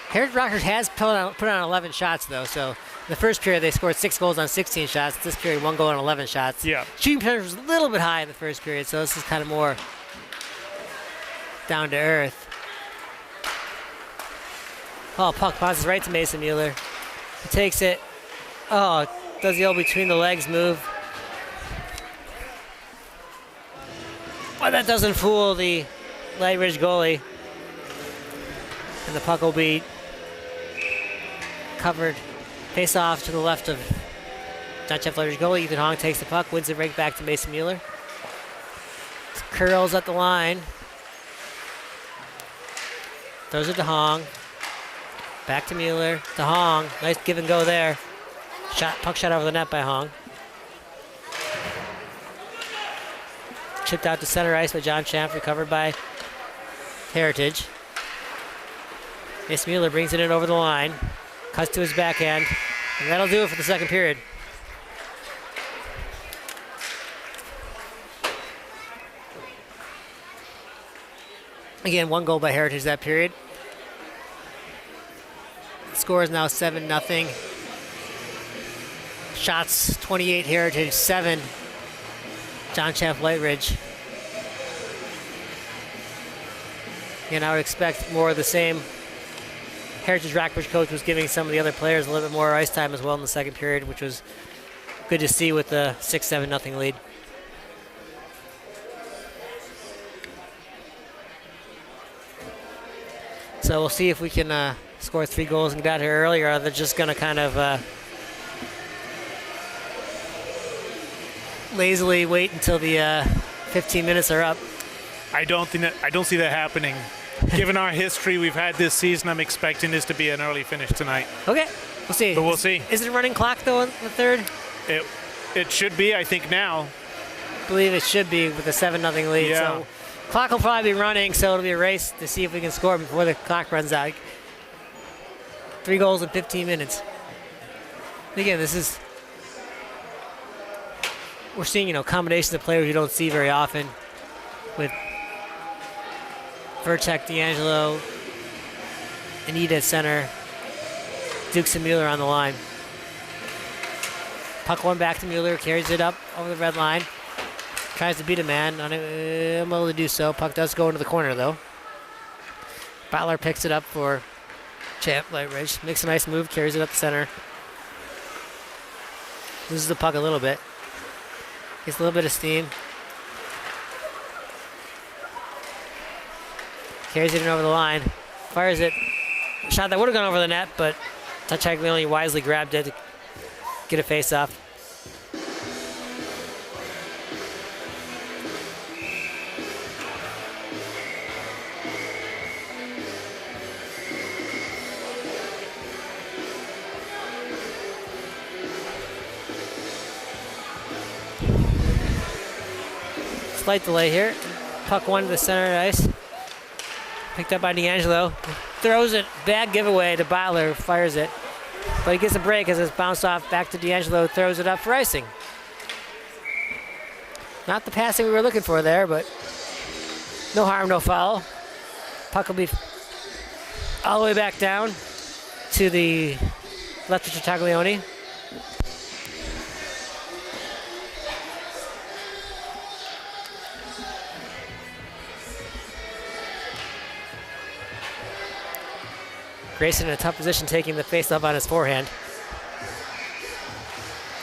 Heritage Rockridge has put on 11 shots, though. So in the first period, they scored 6 goals on 16 shots. This period, 1 goal on 11 shots. Yeah. Shooting percentage was a little bit high in the first period, so this is kind of more down to earth. Oh, puck bounces right to Mason Mueller. He takes it. Oh, does the old between the legs move. Well, that doesn't fool the Lightridge goalie. And the puck will be covered. Face off to the left of John Champ Lightridge goalie. Ethan Hong takes the puck, wins it right back to Mason Mueller. Curls at the line. Throws it to Hong. Back to Mueller, to Hong. Nice give and go there. Puck shot over the net by Hong. Chipped out to center ice by John Champ, recovered by Heritage. Mason Mueller brings it in over the line. Cuts to his backhand. And that'll do it for the second period. Again, 1 goal by Heritage that period. Score is now 7-0. Shots 28 Heritage, 7 John Champ Lightridge. And I would expect more of the same. Heritage Rockridge coach was giving some of the other players a little bit more ice time as well in the second period, which was good to see with the 6-7-0 lead. So we'll see if we can score 3 goals and get out here earlier, or they're just going to kind of lazily wait until the 15 minutes are up. I don't see that happening. Given our history we've had this season, I'm expecting this to be an early finish tonight. Okay, we'll see. But we'll see. Is it a running clock, though, in the third? It should be, I think, now. I believe it should be with a 7-0 lead. Yeah. So clock will probably be running, so it'll be a race to see if we can score before the clock runs out. 3 goals in 15 minutes. Again, we're seeing, combinations of players you don't see very often with Vertek, D'Angelo, Anita at center, Dukes and Mueller on the line. Puck one back to Mueller, carries it up over the red line. Tries to beat a man, unable to do so. Puck does go into the corner, though. Butler picks it up for Champ Lightridge. Makes a nice move, carries it up the center. Loses the puck a little bit. Gets a little bit of steam. Carries it in over the line. Fires it. A shot that would have gone over the net, but Tagliafico wisely grabbed it to get a face off. Slight delay here. Puck one to the center of the ice. Picked up by D'Angelo. throws it, bad giveaway to Butler, fires it. But he gets a break as it's bounced off back to D'Angelo, throws it up for icing. Not the passing we were looking for there, but no harm, no foul. Puck will be all the way back down to the left of Tartaglione. Grayson in a tough position, taking the face-off on his forehand.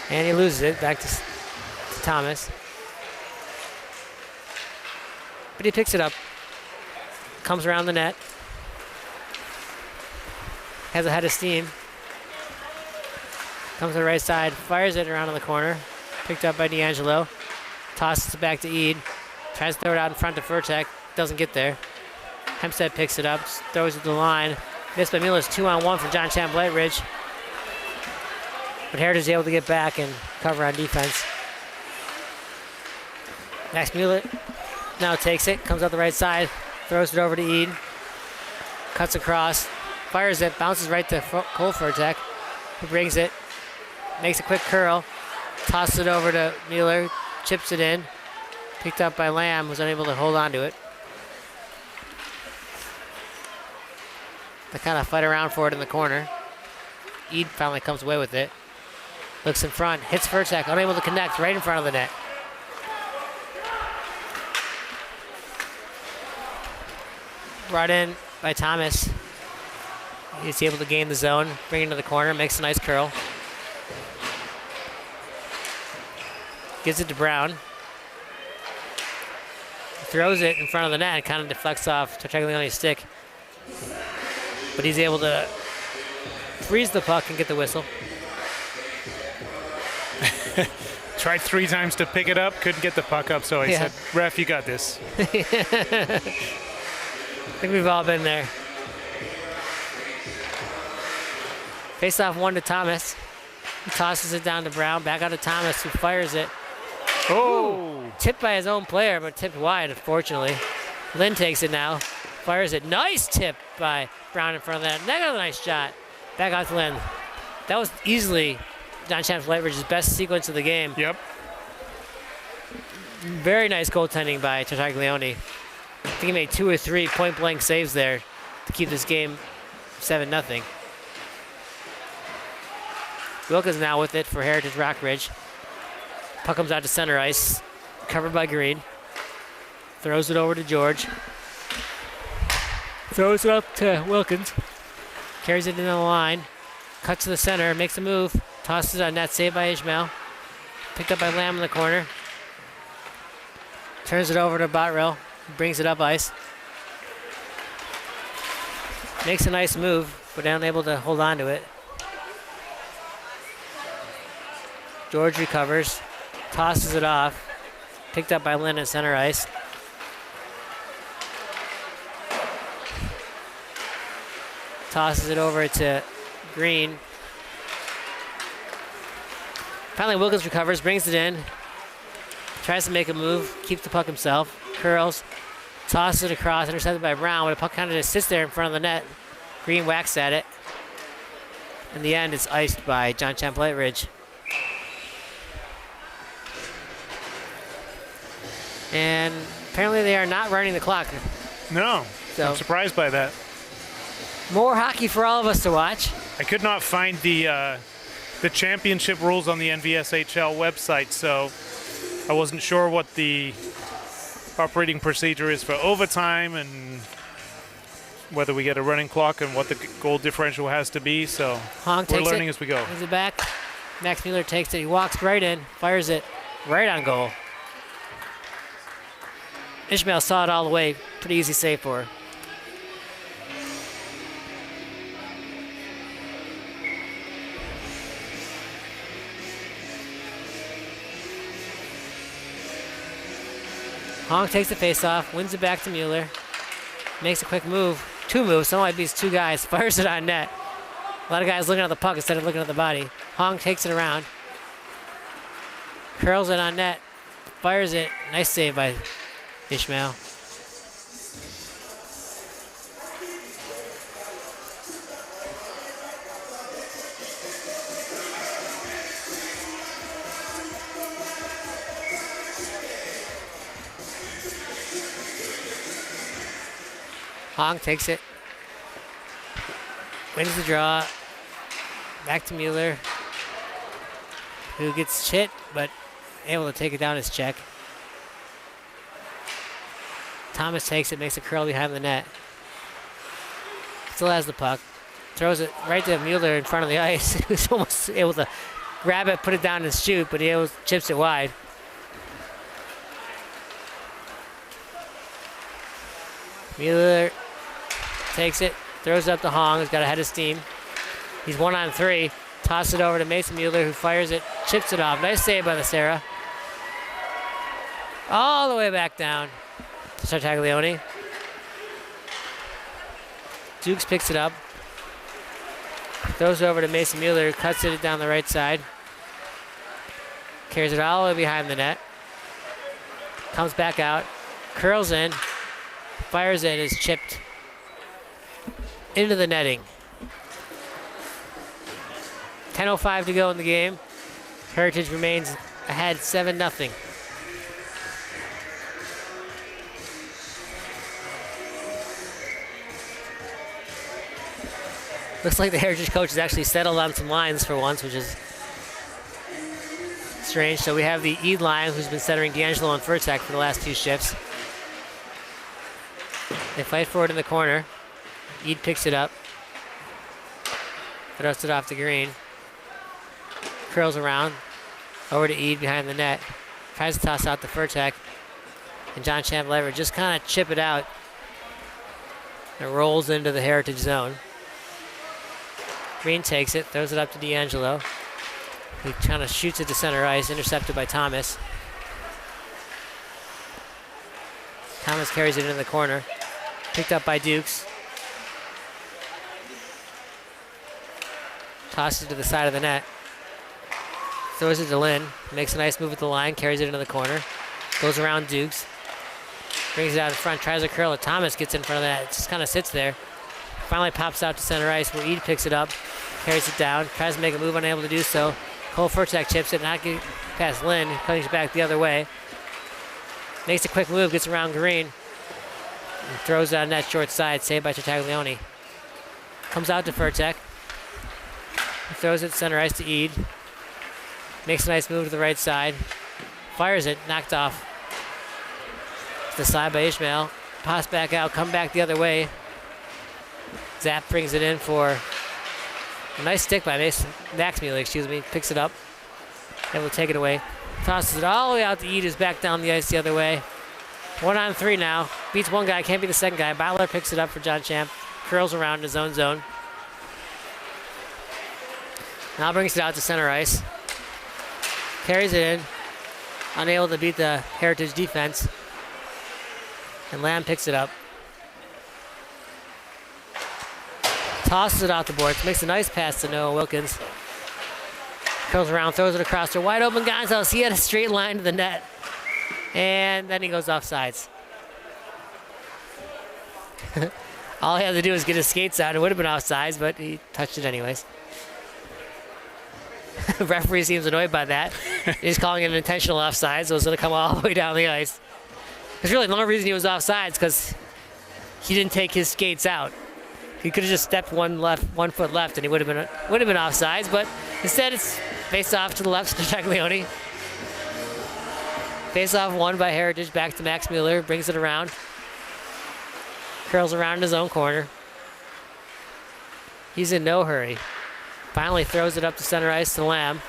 And he loses it back to Thomas. But he picks it up. Comes around the net. Has a head of steam. Comes to the right side, fires it around in the corner. Picked up by D'Angelo. Tosses it back to Eid. Tries to throw it out in front to Furtek. Doesn't get there. Hempstead picks it up, throws it to the line. Missed by Mueller's 2-on-1 for John Champe Lightridge. But Heritage is able to get back and cover on defense. Max Mueller now takes it, comes out the right side, throws it over to Eid. Cuts across, fires it, bounces right to Cole Furtek, who brings it, makes a quick curl, tosses it over to Mueller, chips it in. Picked up by Lamb, who's unable to hold on to it. They kind of fight around for it in the corner. Eid finally comes away with it. Looks in front, hits Furtek, unable to connect right in front of the net. Brought in by Thomas. He's able to gain the zone, bring it into the corner, makes a nice curl. Gives it to Brown. Throws it in front of the net and kind of deflects off Tartaglioni's stick. But he's able to freeze the puck and get the whistle. Tried 3 times to pick it up, couldn't get the puck up, so I said, "Ref, you got this." I think we've all been there. Face off 1 to Thomas. He tosses it down to Brown, back out to Thomas, who fires it. Oh! Tipped by his own player, but tipped wide, unfortunately. Lynn takes it now, fires it. Nice tip by Brown in front of that. Another nice shot. Back out to Lynn. That was easily John Champe Lightridge's best sequence of the game. Yep. Very nice goaltending by Tartaglione. I think he made 2 or 3 point-blank saves there to keep this game 7-0. Wilkins now with it for Heritage Rockridge. Puck comes out to center ice, covered by Green. Throws it over to George. Throws it up to Wilkins. Carries it into the line. Cuts to the center, makes a move. Tosses it on net, saved by Ishmael. Picked up by Lamb in the corner. Turns it over to Botrell. Brings it up ice. Makes a nice move, but unable to hold on to it. George recovers. Tosses it off. Picked up by Lynn at center ice. Tosses it over to Green. Finally, Wilkins recovers, brings it in. Tries to make a move, keeps the puck himself. Curls, tosses it across, intercepted by Brown, but the puck kind of just sits there in front of the net. Green whacks at it. In the end, it's iced by John Champe Lightridge. And apparently they are not running the clock. No, So- I'm surprised by that. More hockey for all of us to watch. I could not find the championship rules on the NVSHL website, so I wasn't sure what the operating procedure is for overtime and whether we get a running clock and what the goal differential has to be. So Hong we're takes learning it, as we go. brings it back. Max Mueller takes it. He walks right in, fires it right on goal. Ishmael saw it all the way. Pretty easy save for her. Hong takes the face-off, wins it back to Mueller, makes a quick move, 2 moves, someone beats 2 guys, fires it on net. A lot of guys looking at the puck instead of looking at the body. Hong takes it around, curls it on net, fires it, nice save by Ishmael. Hong takes it. Wins the draw. Back to Mueller, who gets hit, but able to take it down his check. Thomas takes it, makes a curl behind the net. Still has the puck. Throws it right to Mueller in front of the ice. He's almost able to grab it, put it down and shoot, but he chips it wide. Mueller takes it, throws it up to Hong, who's got a head of steam. He's 1-on-3. Toss it over to Mason Mueller, who fires it, chips it off. Nice save by the Sarah. All the way back down to Tartaglione. Dukes picks it up. Throws it over to Mason Mueller, who cuts it down the right side. Carries it all the way behind the net. Comes back out. Curls in. Fires it, is chipped into the netting. 10:05 to go in the game. Heritage remains ahead 7-0. Looks like the Heritage coach has actually settled on some lines for once, which is strange. So we have the Eid line, who's been centering D'Angelo and Furtek for the last 2 shifts. They fight for it in the corner. Eid picks it up. Throws it off the green. Curls around. Over to Eid behind the net. Tries to toss out to Furtek. And John Champe just kind of chip it out. It rolls into the Heritage zone. Green takes it, throws it up to D'Angelo, who kind of shoots it to center ice, intercepted by Thomas. Thomas carries it into the corner. Picked up by Dukes. Tosses it to the side of the net. Throws it to Lynn. Makes a nice move at the line. Carries it into the corner. Goes around Dukes. Brings it out in front. Tries to curl it. Thomas gets in front of that. It just kind of sits there. Finally pops out to center ice where Eid picks it up. Carries it down. Tries to make a move. Unable to do so. Cole Furtek chips it. Not getting past Lynn. Comes back the other way. Makes a quick move. Gets around Green. And throws it on that short side. Saved by Tartaglione. Comes out to Furtek. Throws it center ice to Eid. Makes a nice move to the right side. Fires it. Knocked off to the side by Ishmael. Pass back out. Come back the other way. Zap brings it in for a nice stick by Max Mueller, Picks it up. Able to take it away. Tosses it all the way out to Eid, who's back down the ice the other way. 1-on-3 now. Beats one guy, can't be the second guy. Butler picks it up for John Champe. Curls around in his own zone. Now brings it out to center ice. Carries it in. Unable to beat the Heritage defense. And Lamb picks it up. Tosses it off the boards. Makes a nice pass to Noah Wilkins. Curls around, throws it across to wide open Gonzalez. He had a straight line to the net. And then he goes offsides. All he had to do was get his skates out. It would have been offsides, but he touched it anyways. Referee seems annoyed by that. He's calling it an intentional offside, so it's going to come all the way down the ice. Because really, the only reason he was offsides because he didn't take his skates out. He could have just stepped one foot left, and he would have been offsides. But instead, it's face off to the left to Taglioni. Face off won by Heritage. Back to Max Mueller. Brings it around. Curls around in his own corner. He's in no hurry. Finally throws it up to center ice to Lamb.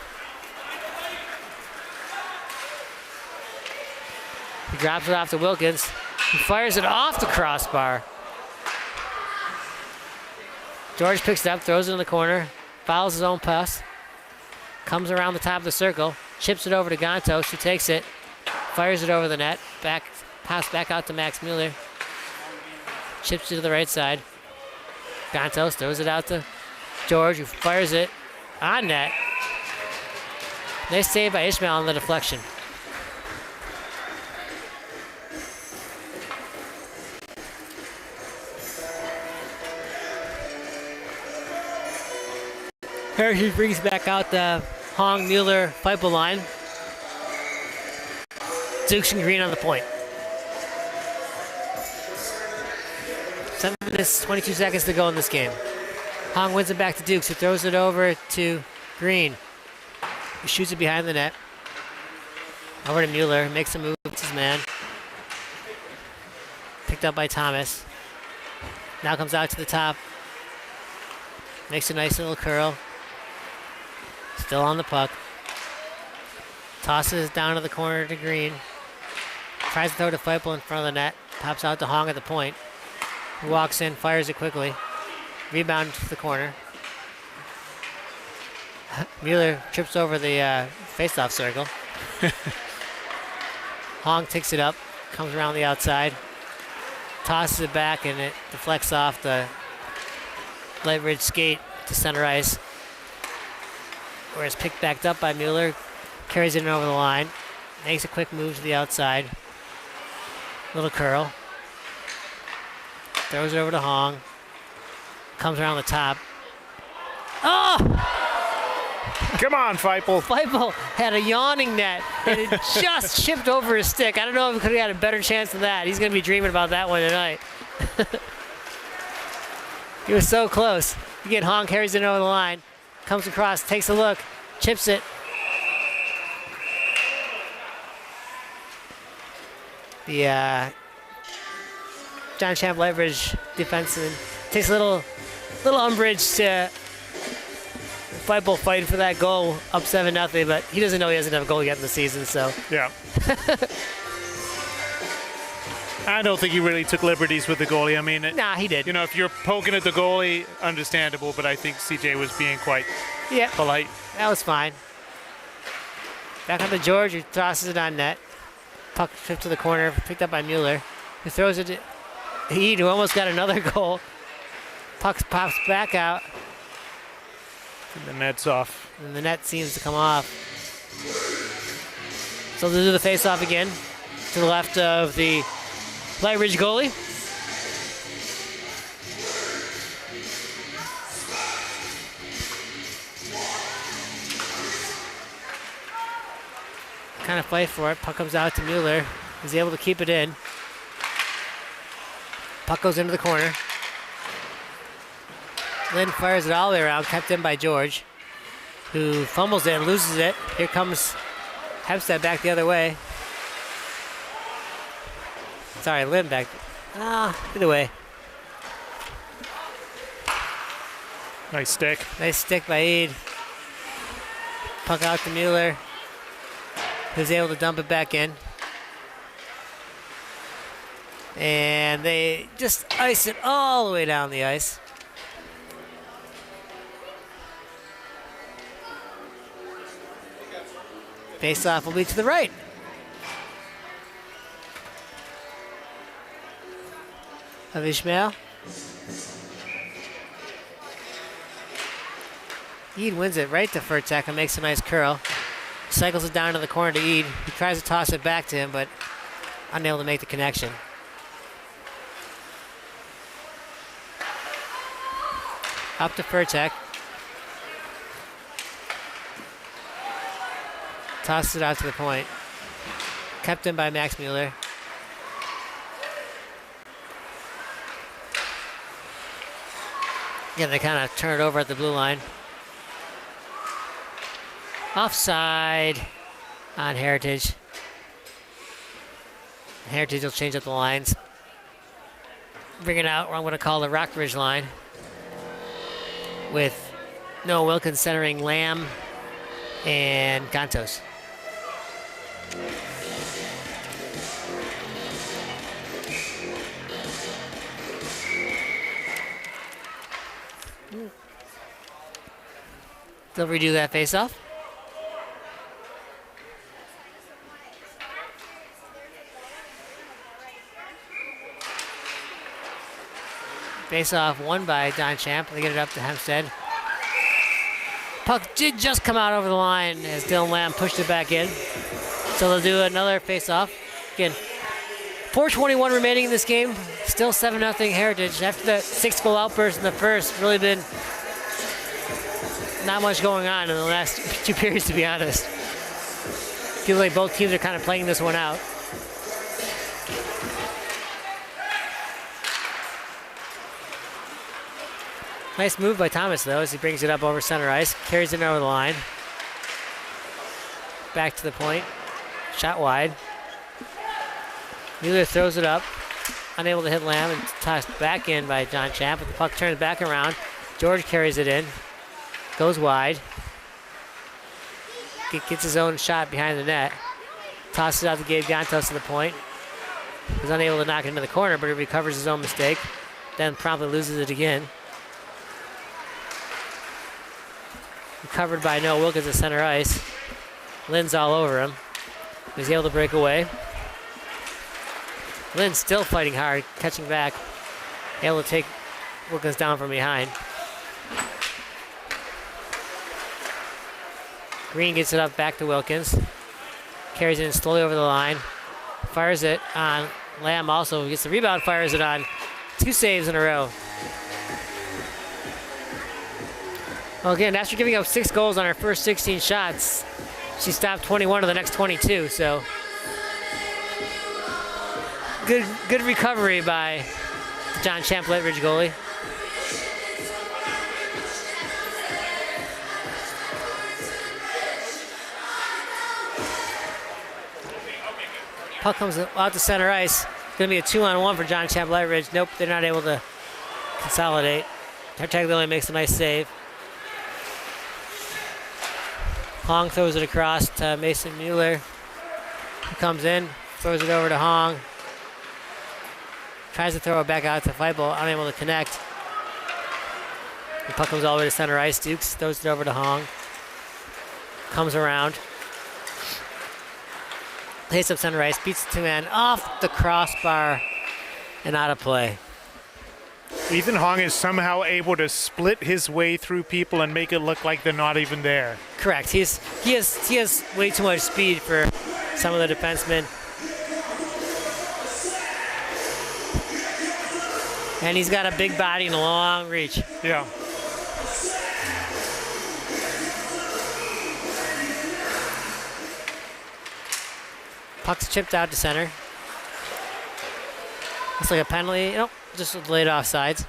He drops it off to Wilkins. He fires it off the crossbar. George picks it up, throws it in the corner, fouls his own pass, comes around the top of the circle, chips it over to Gontos, who takes it, fires it over the net, pass back out to Max Mueller, chips it to the right side. Gontos throws it out to George, who fires it on net. Nice save by Ishmael on the deflection. Heritage brings back out the Hong Mueller Feipel line. Dukes and Green on the point. 7 minutes, 22 seconds to go in this game. Hong wins it back to Dukes, who throws it over to Green, who shoots it behind the net. Over to Mueller, makes a move, it's his man. Picked up by Thomas. Now comes out to the top. Makes a nice little curl. Still on the puck. Tosses down to the corner to Green. Tries to throw to Feipel in front of the net. Pops out to Hong at the point. He walks in, fires it quickly. Rebound to the corner. Mueller trips over the face-off circle. Hong takes it up, comes around the outside, tosses it back, and it deflects off the Lightridge skate to center ice. Where it's picked back up by Mueller, carries it in over the line, makes a quick move to the outside. Little curl. Throws it over to Hong. Comes around the top. Oh! Come on, Feipel. Feipel had a yawning net, and it just chipped over his stick. I don't know if he could have had a better chance than that. He's going to be dreaming about that one tonight. He was so close. Again, Hong carries it over the line, comes across, takes a look, chips it. The John Champe Lightridge defenseman takes a little umbrage to Feipel fighting for that goal, up 7-0, but he doesn't know he doesn't have a goal yet in the season, so. Yeah. I don't think he really took liberties with the goalie. I mean, Nah, he did. You know, if you're poking at the goalie, understandable, but I think CJ was being quite polite. That was fine. Back on to George, who tosses it on net. Puck tripped to the corner, picked up by Mueller, who throws it to Heed, who almost got another goal. Puck pops back out. And the net's off. And the net seems to come off. So they'll do the face-off again to the left of the Lightridge goalie. Kind of fight for it. Puck comes out to Mueller. He's able to keep it in. Puck goes into the corner. Lynn fires it all the way around, kept in by George, who fumbles it and loses it. Here comes Hempstead back the other way. Sorry, Lynn back. Either way. Nice stick. Nice stick by Eid. Puck out to Mueller, who's able to dump it back in. And they just ice it all the way down the ice. Face-off will be to the right. Of Ishmael. Eid wins it right to Furtek and makes a nice curl. Cycles it down to the corner to Eid. He tries to toss it back to him, but unable to make the connection. Up to Furtek. Tosses it out to the point. Kept in by Max Mueller. Again, they kind of turn it over at the blue line. Offside on Heritage. Heritage will change up the lines. Bring it out what I'm going to call the Rockridge line, with Noah Wilkins centering Lamb and Gantos. They'll redo that face-off. Face-off won by Don Champ. They get it up to Hempstead. Puck did just come out over the line as Dylan Lamb pushed it back in. So they'll do another face-off. Again, 4:21 remaining in this game. Still 7-0 Heritage. After that 6-goal outburst in the first, really been not much going on in the last two periods, to be honest. Feels like both teams are kind of playing this one out. Nice move by Thomas, though, as he brings it up over center ice. Carries it over the line. Back to the point. Shot wide. Mueller throws it up. Unable to hit Lamb and tossed back in by John Champ. But the puck turns back around. George carries it in. Goes wide. Gets his own shot behind the net. Tosses it out to Gabe Gantos to the point. He's unable to knock it into the corner, but he recovers his own mistake. Then promptly loses it again. Recovered by Noah Wilkins at center ice. Lynn's all over him. He's able to break away. Lynn's still fighting hard, catching back. Able to take Wilkins down from behind. Green gets it up back to Wilkins. Carries it in slowly over the line. Fires it on Lamb also. Gets the rebound, fires it on. 2 saves in a row. Well, again, after giving up 6 goals on her first 16 shots, she stopped 21 of the next 22, so good recovery by John Champe Lightridge goalie. Puck comes out to center ice. Going to be a 2-on-1 for John Champe Lightridge. Nope, they're not able to consolidate. Tartaglione makes a nice save. Hong throws it across to Mason Mueller. He comes in, throws it over to Hong. Tries to throw it back out to Feibel, unable to connect. The puck comes all the way to center ice. Dukes throws it over to Hong. Comes around. Hits up center ice, beats the 2-man off the crossbar and out of play. Ethan Hong is somehow able to split his way through people and make it look like they're not even there. Correct. He has way too much speed for some of the defensemen. And he's got a big body and a long reach. Yeah. Puck's chipped out to center. Looks like a penalty. Nope, just laid off sides.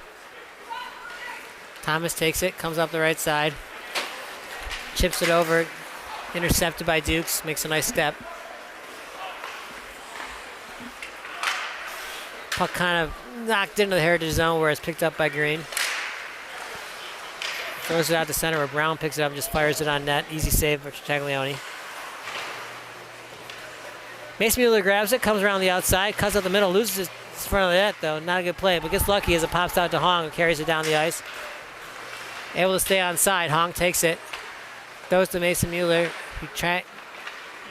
Thomas takes it, comes up the right side. Chips it over. Intercepted by Dukes. Makes a nice step. Puck kind of knocked into the Heritage zone where it's picked up by Green. Throws it out to center where Brown picks it up and just fires it on net. Easy save for Tartaglione. Mason Mueller grabs it, comes around the outside, cuts out the middle, loses his front of the net though. Not a good play, but gets lucky as it pops out to Hong and carries it down the ice. Able to stay on side. Hong takes it, throws to Mason Mueller. He try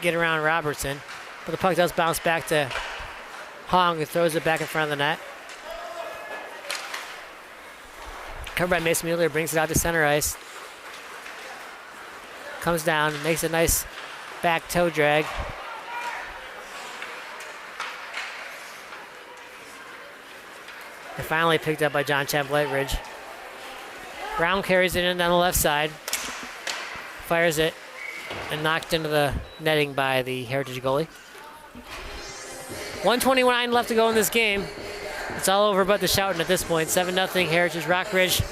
get around Robertson, but the puck does bounce back to Hong, who throws it back in front of the net. Covered by Mason Mueller, brings it out to center ice. Comes down, makes a nice back toe drag. And finally picked up by John Champe Lightridge. Brown carries it in down the left side. Fires it and knocked into the netting by the Heritage goalie. 1:29 left to go in this game. It's all over but the shouting at this point. 7-0 Heritage Rockridge.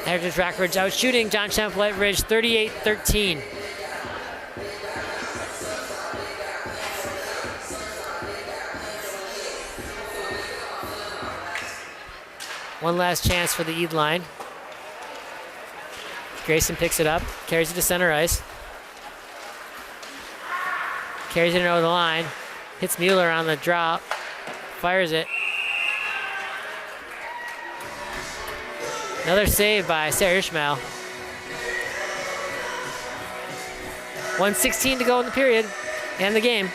Heritage Rockridge out shooting John Champe Lightridge 38-13. One last chance for the Ead line. Grayson picks it up, carries it to center ice. Carries it over the line, hits Mueller on the drop, fires it. Another save by Sarah Ishmael. 1:16 to go in the period and the game.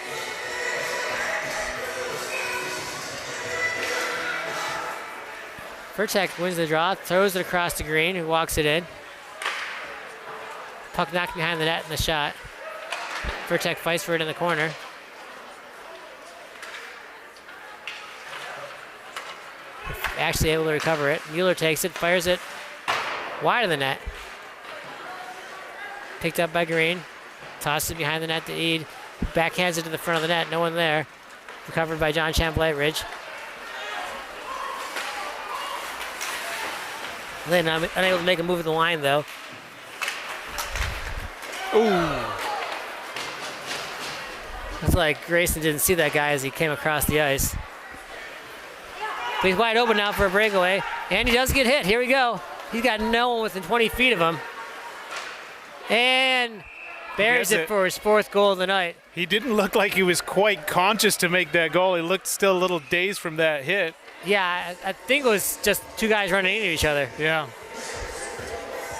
Furtek wins the draw, throws it across to Green, who walks it in. Puck knocked behind the net in the shot. Furtek fights for it in the corner. Actually able to recover it. Mueller takes it, fires it wide of the net. Picked up by Green. Tosses it behind the net to Ead. Backhands it to the front of the net, no one there. Recovered by John Champe Lightridge. Then I'm unable to make a move at the line, though. Ooh. It's like Grayson didn't see that guy as he came across the ice. But he's wide open now for a breakaway. And he does get hit. Here we go. He's got no one within 20 feet of him. And buries it for his 4th goal of the night. He didn't look like he was quite conscious to make that goal. He looked still a little dazed from that hit. Yeah, I think it was just 2 guys running into each other. Yeah.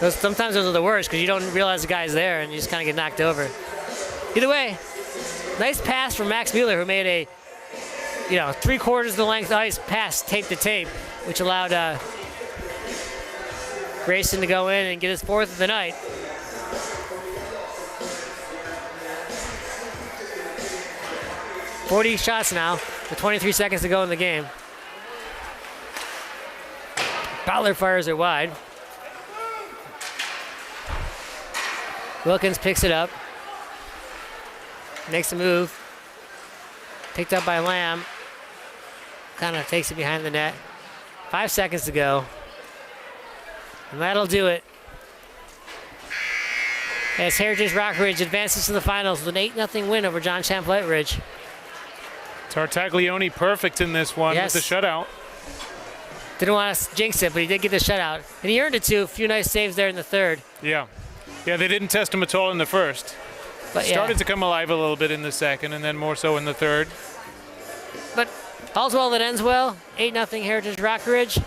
Sometimes those are the worst because you don't realize the guy's there and you just kind of get knocked over. Either way, nice pass from Max Mueller, who made a 3/4 of the length ice pass tape to tape, which allowed Grayson to go in and get his 4th of the night. .40 shots now with 23 seconds to go in the game. Butler fires it wide. Wilkins picks it up. Makes a move. Picked up by Lamb. Kind of takes it behind the net. 5 seconds to go. And that'll do it. As Heritage Rockridge advances to the finals with an 8-0 win over John Champe Lightridge. Tartaglione perfect in this one with the shutout. Didn't want to jinx it, but he did get the shutout. And he earned it too. A few nice saves there in the 3rd. Yeah. Yeah, they didn't test him at all in the 1st. But started to come alive a little bit in the 2nd, and then more so in the 3rd. But all's well that ends well. 8-0 Heritage Rockridge.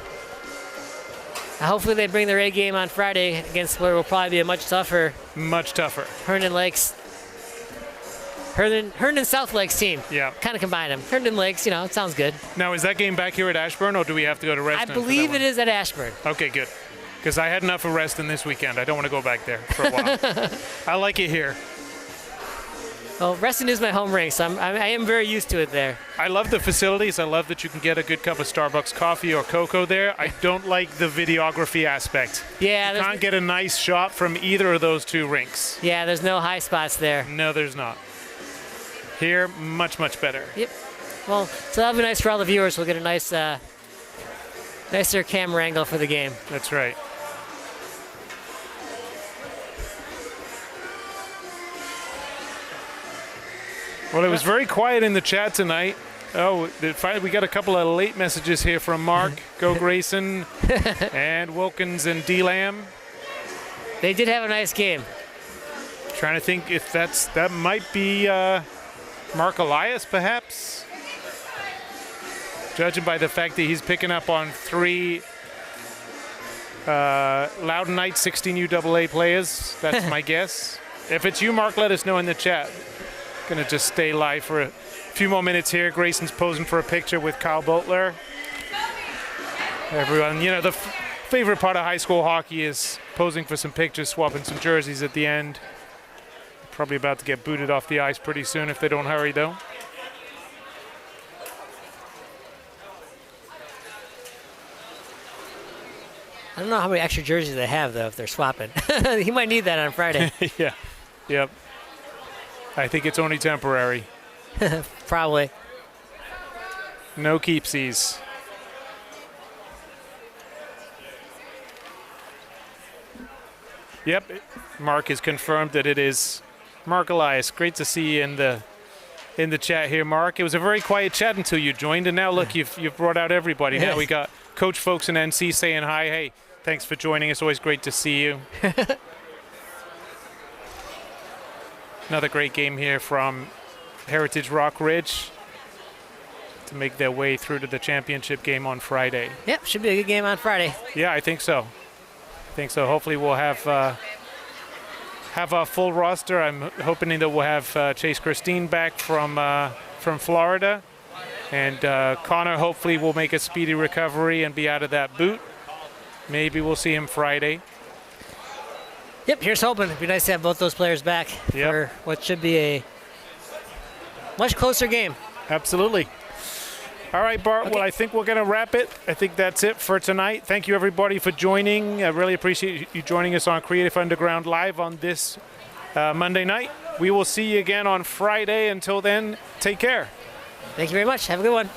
Hopefully they bring their A game on Friday against what will probably be a much tougher Herndon South Lakes team. Yeah. Kind of combine them. Herndon Lakes, it sounds good. Now, is that game back here at Ashburn, or do we have to go to Reston? I believe it is at Ashburn. Okay, good. Because I had enough of Reston this weekend. I don't want to go back there for a while. I like it here. Well, Reston is my home rink, so I am very used to it there. I love the facilities. I love that you can get a good cup of Starbucks coffee or cocoa there. I don't like the videography aspect. Yeah, you can't get a nice shot from either of those 2 rinks. Yeah, there's no high spots there. No, there's not. Here, much, much better. Yep. Well, so that'll be nice for all the viewers. We'll get a nice, nicer camera angle for the game. That's right. Well, it was very quiet in the chat tonight. Oh, we got a couple of late messages here from Mark, Go Grayson, and Wilkins and D-Lamb. They did have a nice game. Trying to think if that might be Mark Elias, perhaps. Judging by the fact that he's picking up on 3 Loudon Knights 16 UAA players, that's my guess. If it's you, Mark, let us know in the chat. Gonna just stay live for a few more minutes here. Grayson's posing for a picture with Kyle Butler. Everyone, the favorite part of high school hockey is posing for some pictures, swapping some jerseys at the end. Probably about to get booted off the ice pretty soon if they don't hurry, though. I don't know how many extra jerseys they have, though, if they're swapping. He might need that on Friday. Yeah. Yep. I think it's only temporary. Probably. No keepsies. Yep. Mark has confirmed that it is Mark Elias. Great to see you in the chat here, Mark. It was a very quiet chat until you joined, and now look, you've brought out everybody. Now we got Coach folks in NC saying hi. Hey, thanks for joining us. Always great to see you. Another great game here from Heritage Rockridge to make their way through to the championship game on Friday. Yep, should be a good game on Friday. Yeah, I think so. Hopefully we'll have a full roster. I'm hoping that we'll have Chase Christine back from Florida, and Connor hopefully will make a speedy recovery and be out of that boot. Maybe we'll see him Friday. Yep, here's hoping. It'd be nice to have both those players back for what should be a much closer game. Absolutely. All right, Bart. Okay. Well, I think we're going to wrap it. I think that's it for tonight. Thank you, everybody, for joining. I really appreciate you joining us on Creative Underground Live on this Monday night. We will see you again on Friday. Until then, take care. Thank you very much. Have a good one.